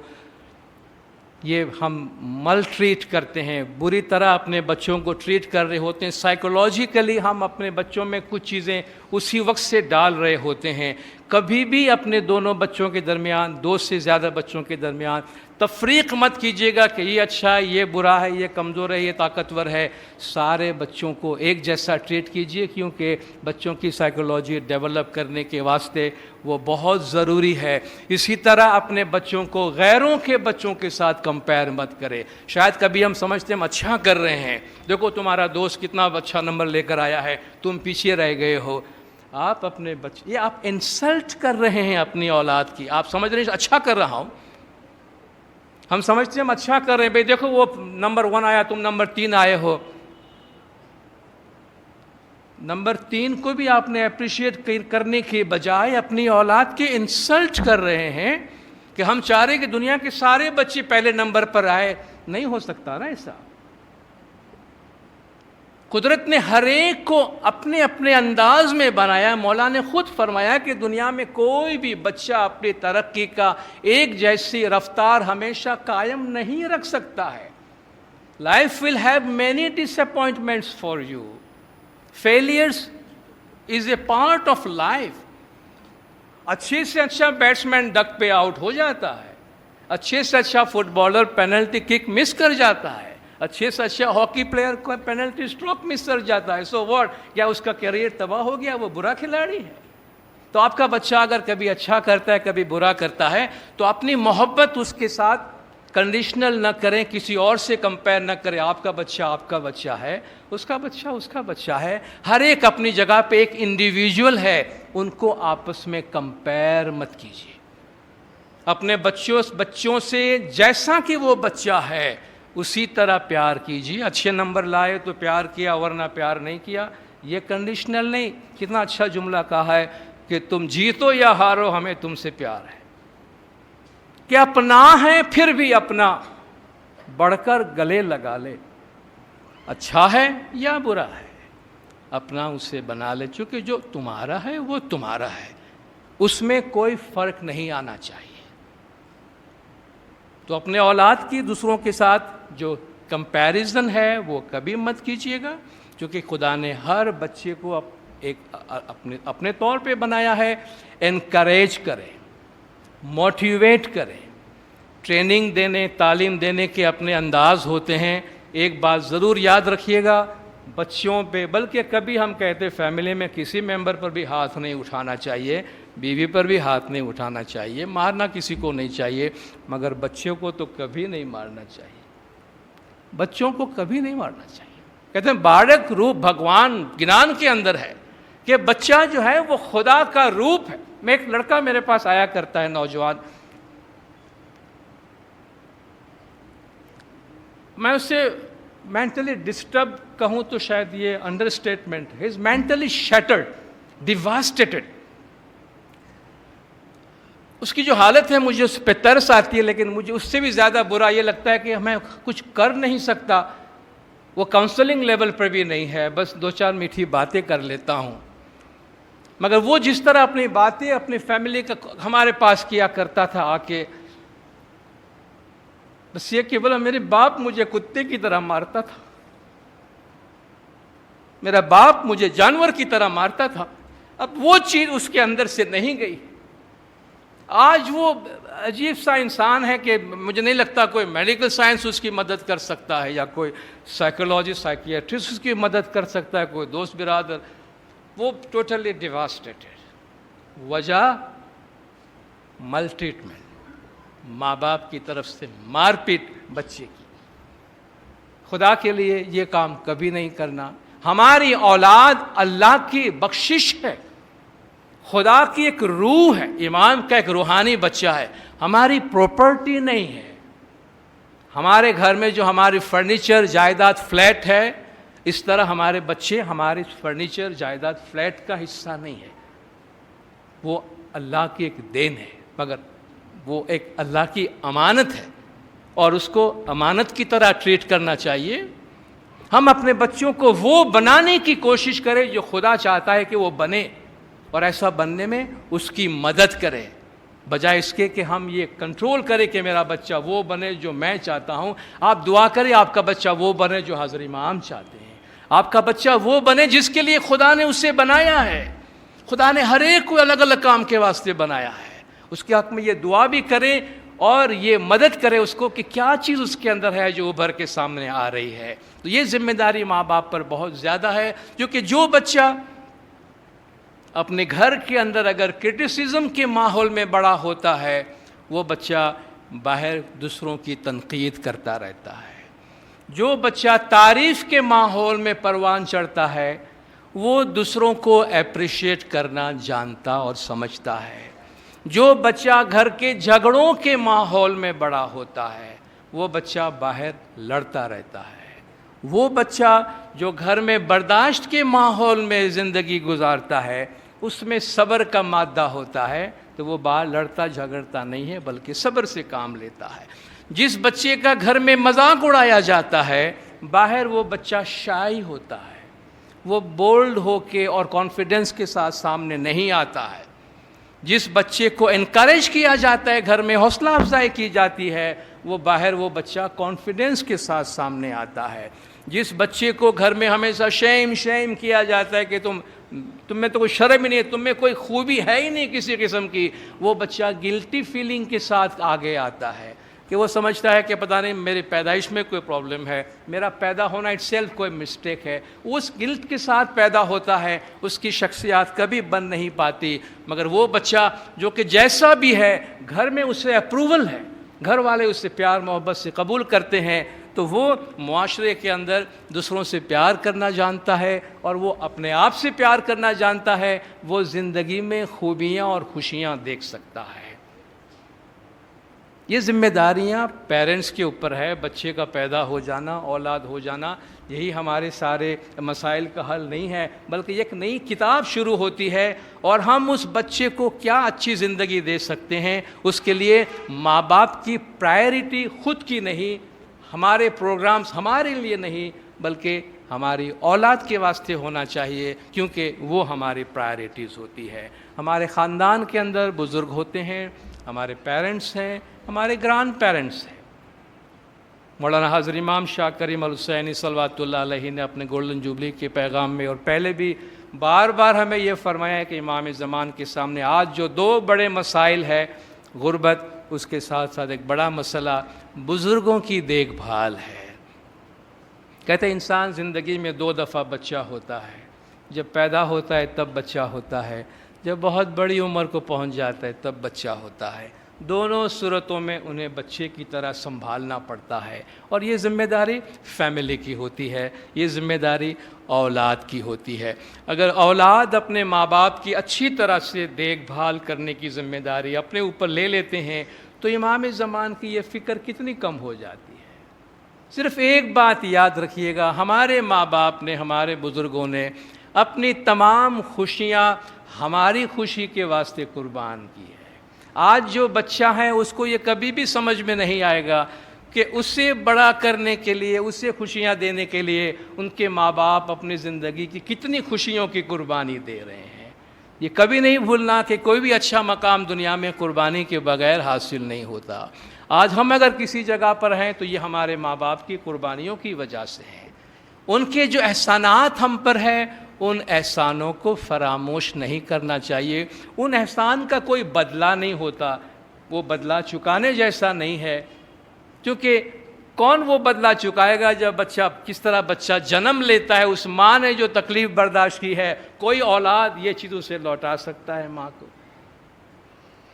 یہ ہم مل ٹریٹ کرتے ہیں، بری طرح اپنے بچوں کو ٹریٹ کر رہے ہوتے ہیں. سائیکولوجیکلی ہم اپنے بچوں میں کچھ چیزیں اسی وقت سے ڈال رہے ہوتے ہیں. کبھی بھی اپنے دونوں بچوں کے درمیان، دو سے زیادہ بچوں کے درمیان تفریق مت کیجیے گا کہ یہ اچھا ہے، یہ برا ہے، یہ کمزور ہے، یہ طاقتور ہے. سارے بچوں کو ایک جیسا ٹریٹ کیجیے، کیونکہ بچوں کی سائیکولوجی ڈیولپ کرنے کے واسطے وہ بہت ضروری ہے. اسی طرح اپنے بچوں کو غیروں کے بچوں کے ساتھ کمپیئر مت کرے. شاید کبھی ہم سمجھتے ہیں ہم اچھا کر رہے ہیں، دیکھو تمہارا دوست کتنا اچھا نمبر لے کر آیا ہے، تم پیچھے رہ گئے ہو. آپ اپنے بچے، یہ آپ انسلٹ کر رہے ہیں اپنی اولاد کی. آپ سمجھ رہے ہیں اچھا کر رہا ہوں، ہم سمجھتے ہیں ہم اچھا کر رہے ہیں. بھئی دیکھو وہ نمبر 1 آیا، تم نمبر 3 آئے ہو. نمبر 3 کو بھی آپ نے اپریشیٹ کرنے کے بجائے اپنی اولاد کے انسلٹ کر رہے ہیں کہ ہم چاہ رہے کہ دنیا کے سارے بچے پہلے نمبر پر آئے. نہیں ہو سکتا نا ایسا. قدرت نے ہر ایک کو اپنے اپنے انداز میں بنایا. مولا نے خود فرمایا کہ دنیا میں کوئی بھی بچہ اپنی ترقی کا ایک جیسی رفتار ہمیشہ قائم نہیں رکھ سکتا ہے. Life will have many disappointments for you. Failures is a part of life. اچھے سے اچھا بیٹسمین ڈک پہ آؤٹ ہو جاتا ہے، اچھے سے اچھا فٹ بالر پینلٹی کک مس کر جاتا ہے، اچھے سے اچھا ہاکی پلیئر کو پینلٹی اسٹروک مس کر جاتا ہے. سو واٹ، کیا اس کا کیریئر تباہ ہو گیا؟ وہ برا کھلاڑی ہے. تو آپ کا بچہ اگر کبھی اچھا کرتا ہے، کبھی برا کرتا ہے، تو اپنی محبت اس کے ساتھ کنڈیشنل نہ کریں، کسی اور سے کمپیئر نہ کریں. آپ کا بچہ ہے، اس کا بچہ ہے. ہر ایک اپنی جگہ پہ ایک انڈیویجول ہے، ان کو آپس میں کمپیئر مت کیجیے. اپنے بچوں سے جیسا کہ وہ بچہ ہے اسی طرح پیار کیجیے. اچھے نمبر لائے تو پیار کیا، ورنہ پیار نہیں کیا. یہ کنڈیشنل نہیں. کتنا اچھا جملہ کہا ہے کہ تم جیتو یا ہارو ہمیں تم سے پیار ہے. کہ اپنا ہے پھر بھی اپنا بڑھ کر گلے لگا لے. اچھا ہے یا برا ہے، اپنا اسے بنا لے. چونکہ جو تمہارا ہے وہ تمہارا ہے، اس میں کوئی فرق نہیں آنا چاہیے. تو اپنے اولاد کی دوسروں کے ساتھ جو کمپیریزن ہے وہ کبھی مت کیجیے گا، کیونکہ خدا نے ہر بچے کو اپنے طور پہ بنایا ہے. انکریج کریں، موٹیویٹ کریں. ٹریننگ دینے، تعلیم دینے کے اپنے انداز ہوتے ہیں. ایک بات ضرور یاد رکھیے گا، بچوں پہ، بلکہ کبھی ہم کہتے فیملی میں کسی ممبر پر بھی ہاتھ نہیں اٹھانا چاہیے، بیوی پر بھی ہاتھ نہیں اٹھانا چاہیے، مارنا کسی کو نہیں چاہیے، مگر بچوں کو تو کبھی نہیں مارنا چاہیے. بچوں کو کبھی نہیں مارنا چاہیے. کہتے ہیں باڑک روپ بھگوان گنان کے اندر ہے، کہ بچہ جو ہے وہ خدا کا روپ ہے. ایک لڑکا میرے پاس آیا کرتا ہے، نوجوان. میں اسے مینٹلی ڈسٹرب کہوں تو شاید یہ انڈر اسٹیٹمنٹ ہے. Is mentally shattered, ڈیواسٹیٹڈ. اس کی جو حالت ہے مجھے اس پہ ترس آتی ہے، لیکن مجھے اس سے بھی زیادہ برا یہ لگتا ہے کہ میں کچھ کر نہیں سکتا. وہ کاؤنسلنگ لیول پر بھی نہیں ہے، بس 2-4 میٹھی باتیں کر لیتا ہوں. مگر وہ جس طرح اپنی باتیں اپنی فیملی کا ہمارے پاس کیا کرتا تھا آ کے، بس یہ کہ بولا میرے باپ مجھے کتے کی طرح مارتا تھا، میرا باپ مجھے جانور کی طرح مارتا تھا. اب وہ چیز اس کے اندر سے نہیں گئی. آج وہ عجیب سا انسان ہے کہ مجھے نہیں لگتا کوئی میڈیکل سائنس اس کی مدد کر سکتا ہے، یا کوئی سائیکولوجسٹ سائیکیٹرسٹ اس کی مدد کر سکتا ہے، کوئی دوست برادر. وہ ٹوٹلی ڈیواسٹیٹڈ. وجہ مل ٹریٹمنٹ، ماں باپ کی طرف سے مار پیٹ بچے کی. خدا کے لیے یہ کام کبھی نہیں کرنا. ہماری اولاد اللہ کی بخشش ہے، خدا کی ایک روح ہے، امام کا ایک روحانی بچہ ہے، ہماری پراپرٹی نہیں ہے. ہمارے گھر میں جو ہماری فرنیچر جائیداد فلیٹ ہے، اس طرح ہمارے بچے ہمارے فرنیچر جائیداد فلیٹ کا حصہ نہیں ہے. وہ اللہ کی ایک دین ہے، مگر وہ ایک اللہ کی امانت ہے اور اس کو امانت کی طرح ٹریٹ کرنا چاہیے. ہم اپنے بچوں کو وہ بنانے کی کوشش کریں جو خدا چاہتا ہے کہ وہ بنے، اور ایسا بننے میں اس کی مدد کرے، بجائے اس کے کہ ہم یہ کنٹرول کریں کہ میرا بچہ وہ بنے جو میں چاہتا ہوں. آپ دعا کریں آپ کا بچہ وہ بنے جو حضرت امام چاہتے ہیں، آپ کا بچہ وہ بنے جس کے لیے خدا نے اسے بنایا ہے. خدا نے ہر ایک کو الگ الگ کام کے واسطے بنایا ہے. اس کے حق میں یہ دعا بھی کریں اور یہ مدد کرے اس کو کہ کیا چیز اس کے اندر ہے جو ابھر کے سامنے آ رہی ہے. تو یہ ذمہ داری ماں باپ پر بہت زیادہ ہے، کیونکہ جو بچہ اپنے گھر کے اندر اگر کرٹیسزم کے ماحول میں بڑا ہوتا ہے، وہ بچہ باہر دوسروں کی تنقید کرتا رہتا ہے. جو بچہ تعریف کے ماحول میں پروان چڑھتا ہے، وہ دوسروں کو اپریشیٹ کرنا جانتا اور سمجھتا ہے. جو بچہ گھر کے جھگڑوں کے ماحول میں بڑا ہوتا ہے، وہ بچہ باہر لڑتا رہتا ہے. وہ بچہ جو گھر میں برداشت کے ماحول میں زندگی گزارتا ہے، اس میں صبر کا مادہ ہوتا ہے، تو وہ باہر لڑتا جھگڑتا نہیں ہے بلکہ صبر سے کام لیتا ہے. جس بچے کا گھر میں مذاق اڑایا جاتا ہے، باہر وہ بچہ شائی ہوتا ہے، وہ بولڈ ہو کے اور کانفیڈنس کے ساتھ سامنے نہیں آتا ہے. جس بچے کو انکریج کیا جاتا ہے، گھر میں حوصلہ افزائی کی جاتی ہے، وہ باہر وہ بچہ کانفیڈنس کے ساتھ سامنے آتا ہے. جس بچے کو گھر میں ہمیشہ شیم کیا جاتا ہے کہ تم میں تو کوئی شرم ہی نہیں ہے، تم میں کوئی خوبی ہے ہی نہیں کسی قسم کی، وہ بچہ گلٹی فیلنگ کے ساتھ آگے آتا ہے کہ وہ سمجھتا ہے کہ پتہ نہیں میری پیدائش میں کوئی پرابلم ہے، میرا پیدا ہونا اٹ سیلف کوئی مسٹیک ہے. اس گلٹ کے ساتھ پیدا ہوتا ہے، اس کی شخصیات کبھی بن نہیں پاتی. مگر وہ بچہ جو کہ جیسا بھی ہے، گھر میں اسے اپروول ہے، گھر والے اسے پیار محبت سے قبول کرتے ہیں، تو وہ معاشرے کے اندر دوسروں سے پیار کرنا جانتا ہے اور وہ اپنے آپ سے پیار کرنا جانتا ہے. وہ زندگی میں خوبیاں اور خوشیاں دیکھ سکتا ہے. یہ ذمہ داریاں پیرنٹس کے اوپر ہے. بچے کا پیدا ہو جانا، اولاد ہو جانا، یہی ہمارے سارے مسائل کا حل نہیں ہے، بلکہ ایک نئی کتاب شروع ہوتی ہے، اور ہم اس بچے کو کیا اچھی زندگی دے سکتے ہیں، اس کے لیے ماں باپ کی پرائرٹی خود کی نہیں، ہمارے پروگرامز ہمارے لیے نہیں، بلکہ ہماری اولاد کے واسطے ہونا چاہیے، کیونکہ وہ ہماری پرائرٹیز ہوتی ہے. ہمارے خاندان کے اندر بزرگ ہوتے ہیں، ہمارے پیرنٹس ہیں، ہمارے گرانڈ پیرنٹس ہیں. مولانا حضرت امام شاہ کریم الحسینی صلوات اللہ علیہ نے اپنے گولڈن جوبلی کے پیغام میں اور پہلے بھی بار بار ہمیں یہ فرمایا ہے کہ امام زمان کے سامنے آج جو دو بڑے مسائل ہے، غربت، اس کے ساتھ ساتھ ایک بڑا مسئلہ بزرگوں کی دیکھ بھال ہے. کہتے ہیں انسان زندگی میں 2 دفعہ بچہ ہوتا ہے. جب پیدا ہوتا ہے تب بچہ ہوتا ہے، جب بہت بڑی عمر کو پہنچ جاتا ہے تب بچہ ہوتا ہے. دونوں صورتوں میں انہیں بچے کی طرح سنبھالنا پڑتا ہے، اور یہ ذمہ داری فیملی کی ہوتی ہے، یہ ذمہ داری اولاد کی ہوتی ہے. اگر اولاد اپنے ماں باپ کی اچھی طرح سے دیکھ بھال کرنے کی ذمہ داری اپنے اوپر لے لیتے ہیں تو امام زمان کی یہ فکر کتنی کم ہو جاتی ہے. صرف ایک بات یاد رکھیے گا، ہمارے ماں باپ نے، ہمارے بزرگوں نے اپنی تمام خوشیاں ہماری خوشی کے واسطے قربان کی ہے. آج جو بچہ ہے اس کو یہ کبھی بھی سمجھ میں نہیں آئے گا کہ اسے بڑا کرنے کے لیے، اسے خوشیاں دینے کے لیے ان کے ماں باپ اپنی زندگی کی کتنی خوشیوں کی قربانی دے رہے ہیں. یہ کبھی نہیں بھولنا کہ کوئی بھی اچھا مقام دنیا میں قربانی کے بغیر حاصل نہیں ہوتا. آج ہم اگر کسی جگہ پر ہیں تو یہ ہمارے ماں باپ کی قربانیوں کی وجہ سے ہے. ان کے جو احسانات ہم پر ہیں، ان احسانوں کو فراموش نہیں کرنا چاہیے. ان احسان کا کوئی بدلہ نہیں ہوتا، وہ بدلہ چکانے جیسا نہیں ہے، کیونکہ کون وہ بدلہ چکائے گا جب بچہ، کس طرح بچہ جنم لیتا ہے، اس ماں نے جو تکلیف برداشت کی ہے، کوئی اولاد یہ چیز اسے لوٹا سکتا ہے ماں کو؟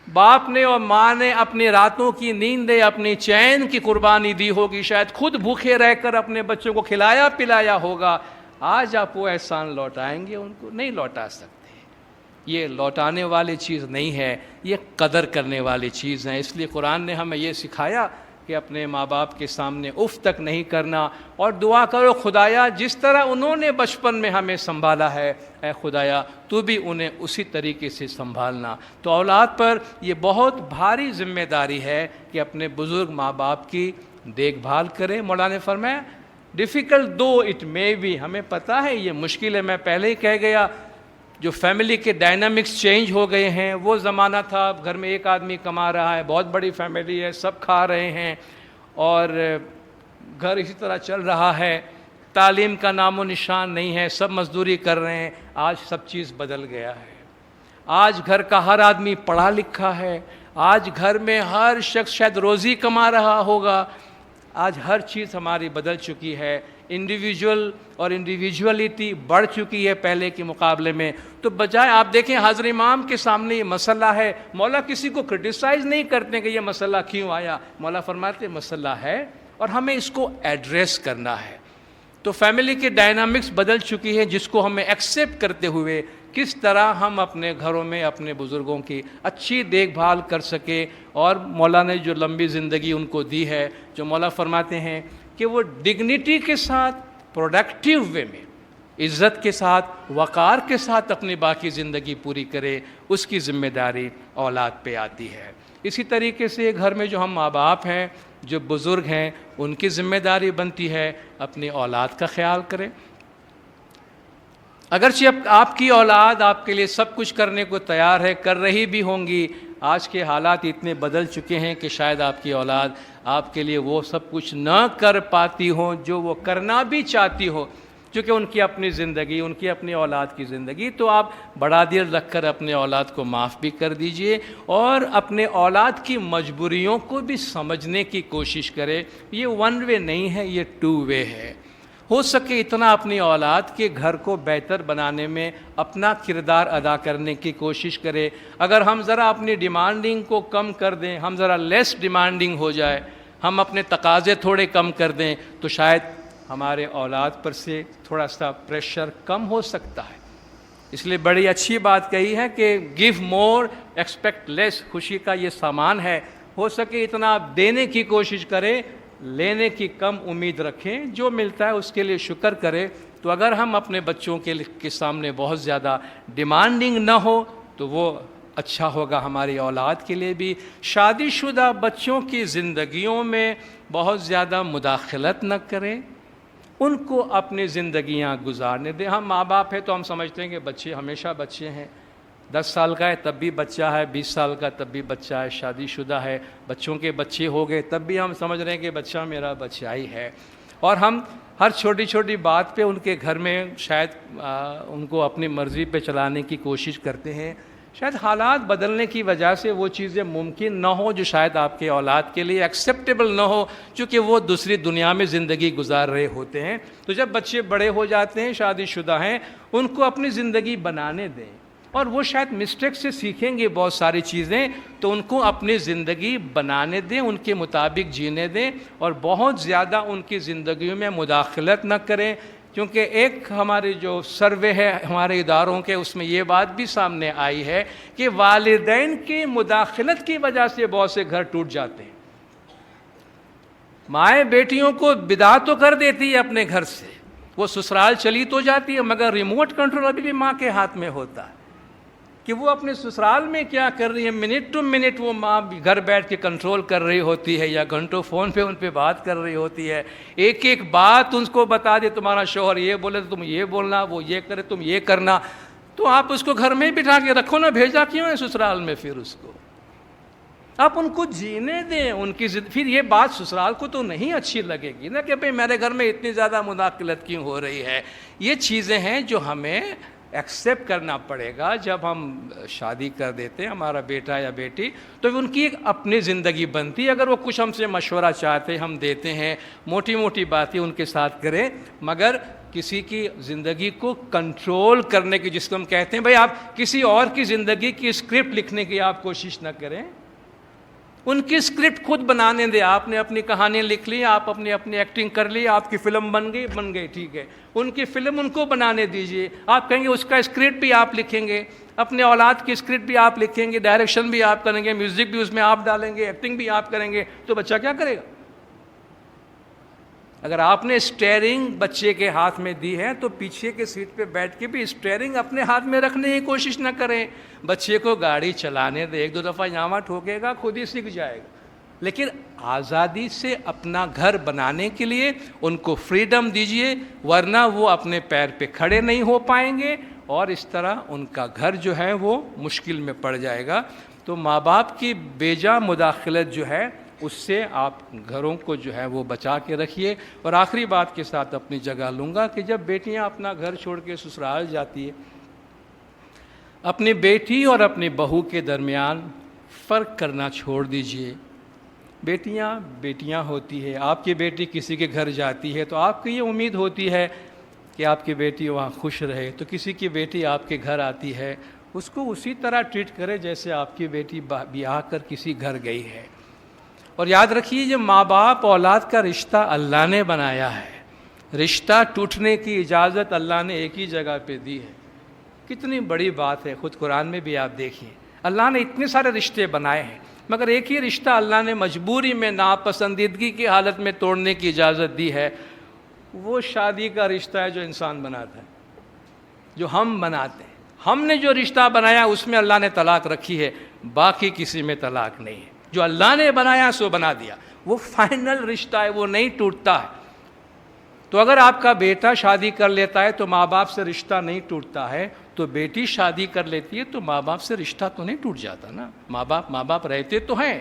باپ نے اور ماں نے اپنی راتوں کی نیندیں، اپنی چین کی قربانی دی ہوگی، شاید خود بھوکے رہ کر اپنے بچوں کو کھلایا پلایا ہوگا، آج آپ وہ احسان لوٹائیں گے؟ ان کو نہیں لوٹا سکتے۔ یہ لوٹانے والی چیز نہیں ہے، یہ قدر کرنے والی چیز ہے۔ اس لیے قرآن نے ہمیں یہ سکھایا کہ اپنے ماں باپ کے سامنے اف تک نہیں کرنا، اور دعا کرو خدایا جس طرح انہوں نے بچپن میں ہمیں سنبھالا ہے، اے خدایا تو بھی انہیں اسی طریقے سے سنبھالنا۔ تو اولاد پر یہ بہت بھاری ذمہ داری ہے کہ اپنے بزرگ ماں باپ کی دیکھ بھال کریں۔ مولانا نے فرمایا difficult though it may be, ہمیں پتہ ہے یہ مشکل ہے، میں پہلے ہی کہہ گیا، جو فیملی کے ڈائنامکس چینج ہو گئے ہیں۔ وہ زمانہ تھا گھر میں ایک آدمی کما رہا ہے، بہت بڑی فیملی ہے، سب کھا رہے ہیں اور گھر اسی طرح چل رہا ہے، تعلیم کا نام و نشان نہیں ہے، سب مزدوری کر رہے ہیں۔ آج سب چیز بدل گیا ہے، آج گھر کا ہر آدمی پڑھا لکھا ہے، آج گھر میں ہر شخص شاید روزی کما رہا ہوگا، آج ہر چیز ہماری بدل چکی ہے، انڈیویجول اور انڈیویجولیٹی بڑھ چکی ہے پہلے کے مقابلے میں۔ تو بجائے آپ دیکھیں حاضر امام کے سامنے یہ مسئلہ ہے، مولا کسی کو کرٹیسائز نہیں کرتے کہ یہ مسئلہ کیوں آیا، مولا فرماتے مسئلہ ہے اور ہمیں اس کو ایڈریس کرنا ہے۔ تو فیملی کے ڈائنامکس بدل چکی ہے، جس کو ہمیں ایکسیپٹ کرتے ہوئے کس طرح ہم اپنے گھروں میں اپنے بزرگوں کی اچھی دیکھ بھال کر سکیں، اور مولا نے جو لمبی زندگی ان کو دی ہے، جو مولا فرماتے ہیں کہ وہ ڈگنیٹی کے ساتھ، پروڈکٹیو وے میں، عزت کے ساتھ، وقار کے ساتھ اپنی باقی زندگی پوری کرے، اس کی ذمہ داری اولاد پہ آتی ہے۔ اسی طریقے سے گھر میں جو ہم ماں باپ ہیں، جو بزرگ ہیں، ان کی ذمہ داری بنتی ہے اپنی اولاد کا خیال کریں۔ اگرچہ آپ کی اولاد آپ کے لیے سب کچھ کرنے کو تیار ہے، کر رہی بھی ہوں گی، آج کے حالات اتنے بدل چکے ہیں کہ شاید آپ کی اولاد آپ کے لیے وہ سب کچھ نہ کر پاتی ہوں جو وہ کرنا بھی چاہتی ہو، کیونکہ ان کی اپنی زندگی، ان کی اپنی اولاد کی زندگی۔ تو آپ بڑا دل رکھ کر اپنے اولاد کو معاف بھی کر دیجئے، اور اپنے اولاد کی مجبوریوں کو بھی سمجھنے کی کوشش کرے۔ یہ ون وے نہیں ہے، یہ ٹو وے ہے۔ ہو سکے اتنا اپنی اولاد کے گھر کو بہتر بنانے میں اپنا کردار ادا کرنے کی کوشش کرے۔ اگر ہم ذرا اپنی ڈیمانڈنگ کو کم کر دیں، ہم ذرا لیس ڈیمانڈنگ ہو جائے، ہم اپنے تقاضے تھوڑے کم کر دیں، تو شاید ہمارے اولاد پر سے تھوڑا سا پریشر کم ہو سکتا ہے۔ اس لیے بڑی اچھی بات کہی ہے کہ گیو مور ایکسپیکٹ لیس، خوشی کا یہ سامان ہے۔ ہو سکے اتنا آپ دینے کی کوشش کریں، لینے کی کم امید رکھیں، جو ملتا ہے اس کے لیے شکر کرے۔ تو اگر ہم اپنے بچوں کے سامنے بہت زیادہ ڈیمانڈنگ نہ ہو تو وہ اچھا ہوگا ہماری اولاد کے لیے بھی۔ شادی شدہ بچوں کی زندگیوں میں بہت زیادہ مداخلت نہ کریں، ان کو اپنی زندگیاں گزارنے دیں۔ ہم ماں باپ ہیں تو ہم سمجھتے ہیں کہ بچے ہمیشہ بچے ہیں، 10 سال کا ہے تب بھی بچہ ہے، 20 سال کا تب بھی بچہ ہے، شادی شدہ ہے، بچوں کے بچے ہو گئے تب بھی ہم سمجھ رہے ہیں کہ بچہ میرا بچہ ہی ہے، اور ہم ہر چھوٹی چھوٹی بات پہ ان کے گھر میں شاید ان کو اپنی مرضی پہ چلانے کی کوشش کرتے ہیں۔ شاید حالات بدلنے کی وجہ سے وہ چیزیں ممکن نہ ہو جو شاید آپ کے اولاد کے لیے ایکسیپٹیبل نہ ہو، چونکہ وہ دوسری دنیا میں زندگی گزار رہے ہوتے ہیں۔ تو جب بچے بڑے ہو جاتے ہیں، شادی شدہ ہیں، ان کو اپنی زندگی بنانے دیں، اور وہ شاید مسٹیک سے سیکھیں گے بہت ساری چیزیں، تو ان کو اپنی زندگی بنانے دیں، ان کے مطابق جینے دیں، اور بہت زیادہ ان کی زندگیوں میں مداخلت نہ کریں۔ کیونکہ ایک ہماری جو سروے ہے ہمارے اداروں کے، اس میں یہ بات بھی سامنے آئی ہے کہ والدین کی مداخلت کی وجہ سے بہت سے گھر ٹوٹ جاتے ہیں۔ مائیں بیٹیوں کو بدا تو کر دیتی ہے اپنے گھر سے، وہ سسرال چلی تو جاتی ہے، مگر ریموٹ کنٹرول ابھی بھی ماں کے ہاتھ میں ہوتا ہے کہ وہ اپنے سسرال میں کیا کر رہی ہے، منٹ ٹو منٹ وہ ماں گھر بیٹھ کے کنٹرول کر رہی ہوتی ہے، یا گھنٹوں فون پہ ان پہ بات کر رہی ہوتی ہے، ایک ایک بات ان کو بتا دے، تمہارا شوہر یہ بولے تو تم یہ بولنا، وہ یہ کرے تم یہ کرنا، تو آپ اس کو گھر میں بٹھا کے رکھو نا، بھیجا کیوں ہے سسرال میں؟ پھر اس کو آپ ان کو جینے دیں، ان کی پھر یہ بات سسرال کو تو نہیں اچھی لگے گی نا کہ بھئی میرے گھر میں اتنی زیادہ مداخلت کیوں ہو رہی ہے۔ یہ چیزیں ہیں جو ہمیں ایکسیپٹ کرنا پڑے گا۔ جب ہم شادی کر دیتے ہیں ہمارا بیٹا یا بیٹی، تو ان کی ایک اپنی زندگی بنتی ہے۔ اگر وہ کچھ ہم سے مشورہ چاہتے ہیں ہم دیتے ہیں، موٹی موٹی باتیں ان کے ساتھ کریں، مگر کسی کی زندگی کو کنٹرول کرنے کی، جس کو ہم کہتے ہیں بھائی آپ کسی اور کی زندگی کی اسکرپٹ لکھنے کی آپ کوشش نہ کریں، ان کی اسکرپٹ خود بنانے دیں. آپ نے اپنی کہانی لکھ لی، آپ اپنی ایکٹنگ کر لی، آپ کی فلم بن گئی ٹھیک ہے، ان کی فلم ان کو بنانے دیجئے. آپ کہیں گے اس کا اسکرپٹ بھی آپ لکھیں گے، اپنے اولاد کی اسکرپٹ بھی آپ لکھیں گے، ڈائریکشن بھی آپ کریں گے، میوزک بھی اس میں آپ ڈالیں گے، ایکٹنگ بھی آپ کریں گے، تو بچہ کیا کرے گا؟ اگر آپ نے اسٹیئرنگ بچے کے ہاتھ میں دی ہے تو پیچھے کے سیٹ پہ بیٹھ کے بھی اسٹیئرنگ اپنے ہاتھ میں رکھنے کی کوشش نہ کریں. بچے کو گاڑی چلانے دے، 1-2 دفعہ یہاں ٹھوکے گا، خود ہی سیکھ جائے گا. لیکن آزادی سے اپنا گھر بنانے کے لیے ان کو فریڈم دیجئے، ورنہ وہ اپنے پیر پہ کھڑے نہیں ہو پائیں گے اور اس طرح ان کا گھر جو ہے وہ مشکل میں پڑ جائے گا. تو ماں باپ کی بیجا مداخلت جو ہے اس سے آپ گھروں کو جو ہے وہ بچا کے رکھیے. اور آخری بات کے ساتھ اپنی جگہ لوں گا کہ جب بیٹیاں اپنا گھر چھوڑ کے سسرال جاتی ہے، اپنی بیٹی اور اپنی بہو کے درمیان فرق کرنا چھوڑ دیجئے. بیٹیاں ہوتی ہے. آپ کی بیٹی کسی کے گھر جاتی ہے تو آپ کو یہ امید ہوتی ہے کہ آپ کی بیٹی وہاں خوش رہے. تو کسی کی بیٹی آپ کے گھر آتی ہے، اس کو اسی طرح ٹریٹ کرے جیسے آپ کی بیٹی بیاہ کر کسی گھر گئی ہے. اور یاد رکھیے یہ ماں باپ اولاد کا رشتہ اللہ نے بنایا ہے. رشتہ ٹوٹنے کی اجازت اللہ نے ایک ہی جگہ پہ دی ہے. کتنی بڑی بات ہے، خود قرآن میں بھی آپ دیکھیے اللہ نے اتنے سارے رشتے بنائے ہیں، مگر ایک ہی رشتہ اللہ نے مجبوری میں ناپسندیدگی کی حالت میں توڑنے کی اجازت دی ہے. وہ شادی کا رشتہ ہے جو انسان بناتا ہے، جو ہم بناتے ہیں. ہم نے جو رشتہ بنایا اس میں اللہ نے طلاق رکھی ہے، باقی کسی میں طلاق نہیں ہے. جو اللہ نے بنایا سو بنا دیا، وہ فائنل رشتہ ہے، وہ نہیں ٹوٹتا ہے. تو اگر آپ کا بیٹا شادی کر لیتا ہے تو ماں باپ سے رشتہ نہیں ٹوٹتا ہے، تو بیٹی شادی کر لیتی ہے تو ماں باپ سے رشتہ تو نہیں ٹوٹ جاتا نا. ماں باپ رہتے تو ہیں.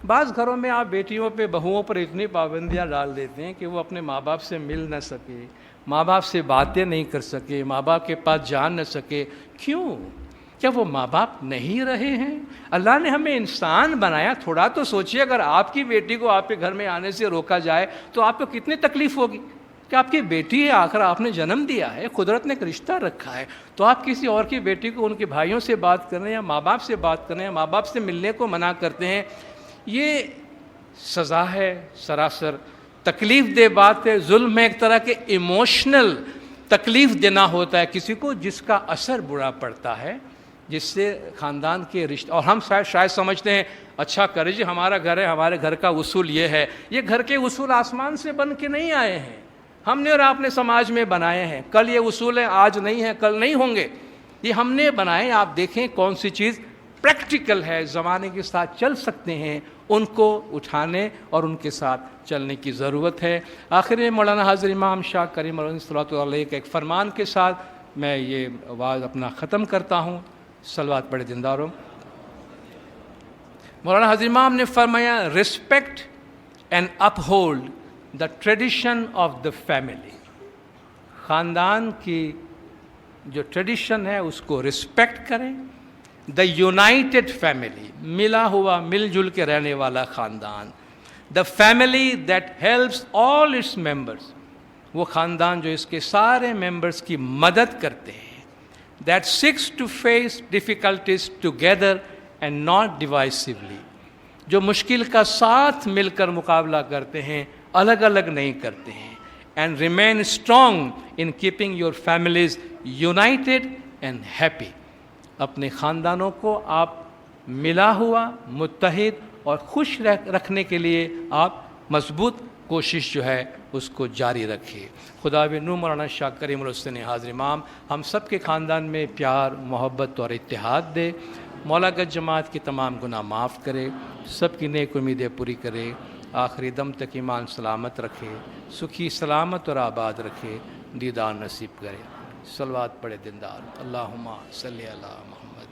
بعض گھروں میں آپ بیٹیوں پہ بہوؤں پر اتنی پابندیاں ڈال دیتے ہیں کہ وہ اپنے ماں باپ سے مل نہ سکے، ماں باپ سے باتیں نہیں کر سکے، ماں باپ کے پاس جان نہ سکے. کیوں؟ کیا وہ ماں باپ نہیں رہے ہیں؟ اللہ نے ہمیں انسان بنایا. تھوڑا تو سوچئے اگر آپ کی بیٹی کو آپ کے گھر میں آنے سے روکا جائے تو آپ کو کتنی تکلیف ہوگی کہ آپ کی بیٹی ہے، آخر آپ نے جنم دیا ہے، قدرت نے ایک رشتہ رکھا ہے، تو آپ کسی اور کی بیٹی کو ان کے بھائیوں سے بات کریں یا ماں باپ سے بات کریں یا ماں باپ سے ملنے کو منع کرتے ہیں. یہ سزا ہے، سراسر تکلیف دہ بات ہے، ظلم ہے. ایک طرح کے ایموشنل تکلیف دینا ہوتا ہے کسی کو جس کا اثر برا پڑتا ہے، جس سے خاندان کے رشتے. اور ہم شاید سمجھتے ہیں اچھا کرے جی ہمارا گھر ہے، ہمارے گھر کا اصول یہ ہے. یہ گھر کے اصول آسمان سے بن کے نہیں آئے ہیں، ہم نے اور آپ نے سماج میں بنائے ہیں. کل یہ اصول ہیں، آج نہیں ہیں، کل نہیں ہوں گے. یہ ہم نے بنائے. آپ دیکھیں کون سی چیز پریکٹیکل ہے، زمانے کے ساتھ چل سکتے ہیں، ان کو اٹھانے اور ان کے ساتھ چلنے کی ضرورت ہے. آخر میں مولانا حاضر امام شاہ کریم علیہ الصلوۃ والعلیہ کے ایک فرمان کے ساتھ میں یہ آواز اپنا ختم کرتا ہوں. صلوات پڑھے دینداروں. مولانا حاضر امام نے فرمایا respect and up hold the tradition of the family. خاندان کی جو ٹریڈیشن ہے اس کو رسپیکٹ کریں. دا یونائٹڈ فیملی، ملا ہوا مل جل کے رہنے والا خاندان. The family that helps all its members, وہ خاندان جو اس کے سارے ممبرس کی مدد کرتے ہیں. that seeks to face difficulties together and not divisively، جو مشکل کا ساتھ مل کر مقابلہ کرتے ہیں، الگ الگ نہیں کرتے ہیں. and remain strong in keeping your families united and happy. اپنے خاندانوں کو آپ ملا ہوا، متحد اور خوش رکھنے کے لیے آپ مضبوط کوشش جو ہے اس کو جاری رکھیے. خدا نور مولانا شاہ کریم الحسن حاضر امام ہم سب کے خاندان میں پیار، محبت اور اتحاد دے. مولا گنج جماعت کی تمام گناہ معاف کرے، سب کی نیک امیدیں پوری کرے، آخری دم تک ایمان سلامت رکھے، سکھی سلامت اور آباد رکھے، دیدار نصیب کرے. صلوات پڑھے دیندار. اللہم صلی علی محمد.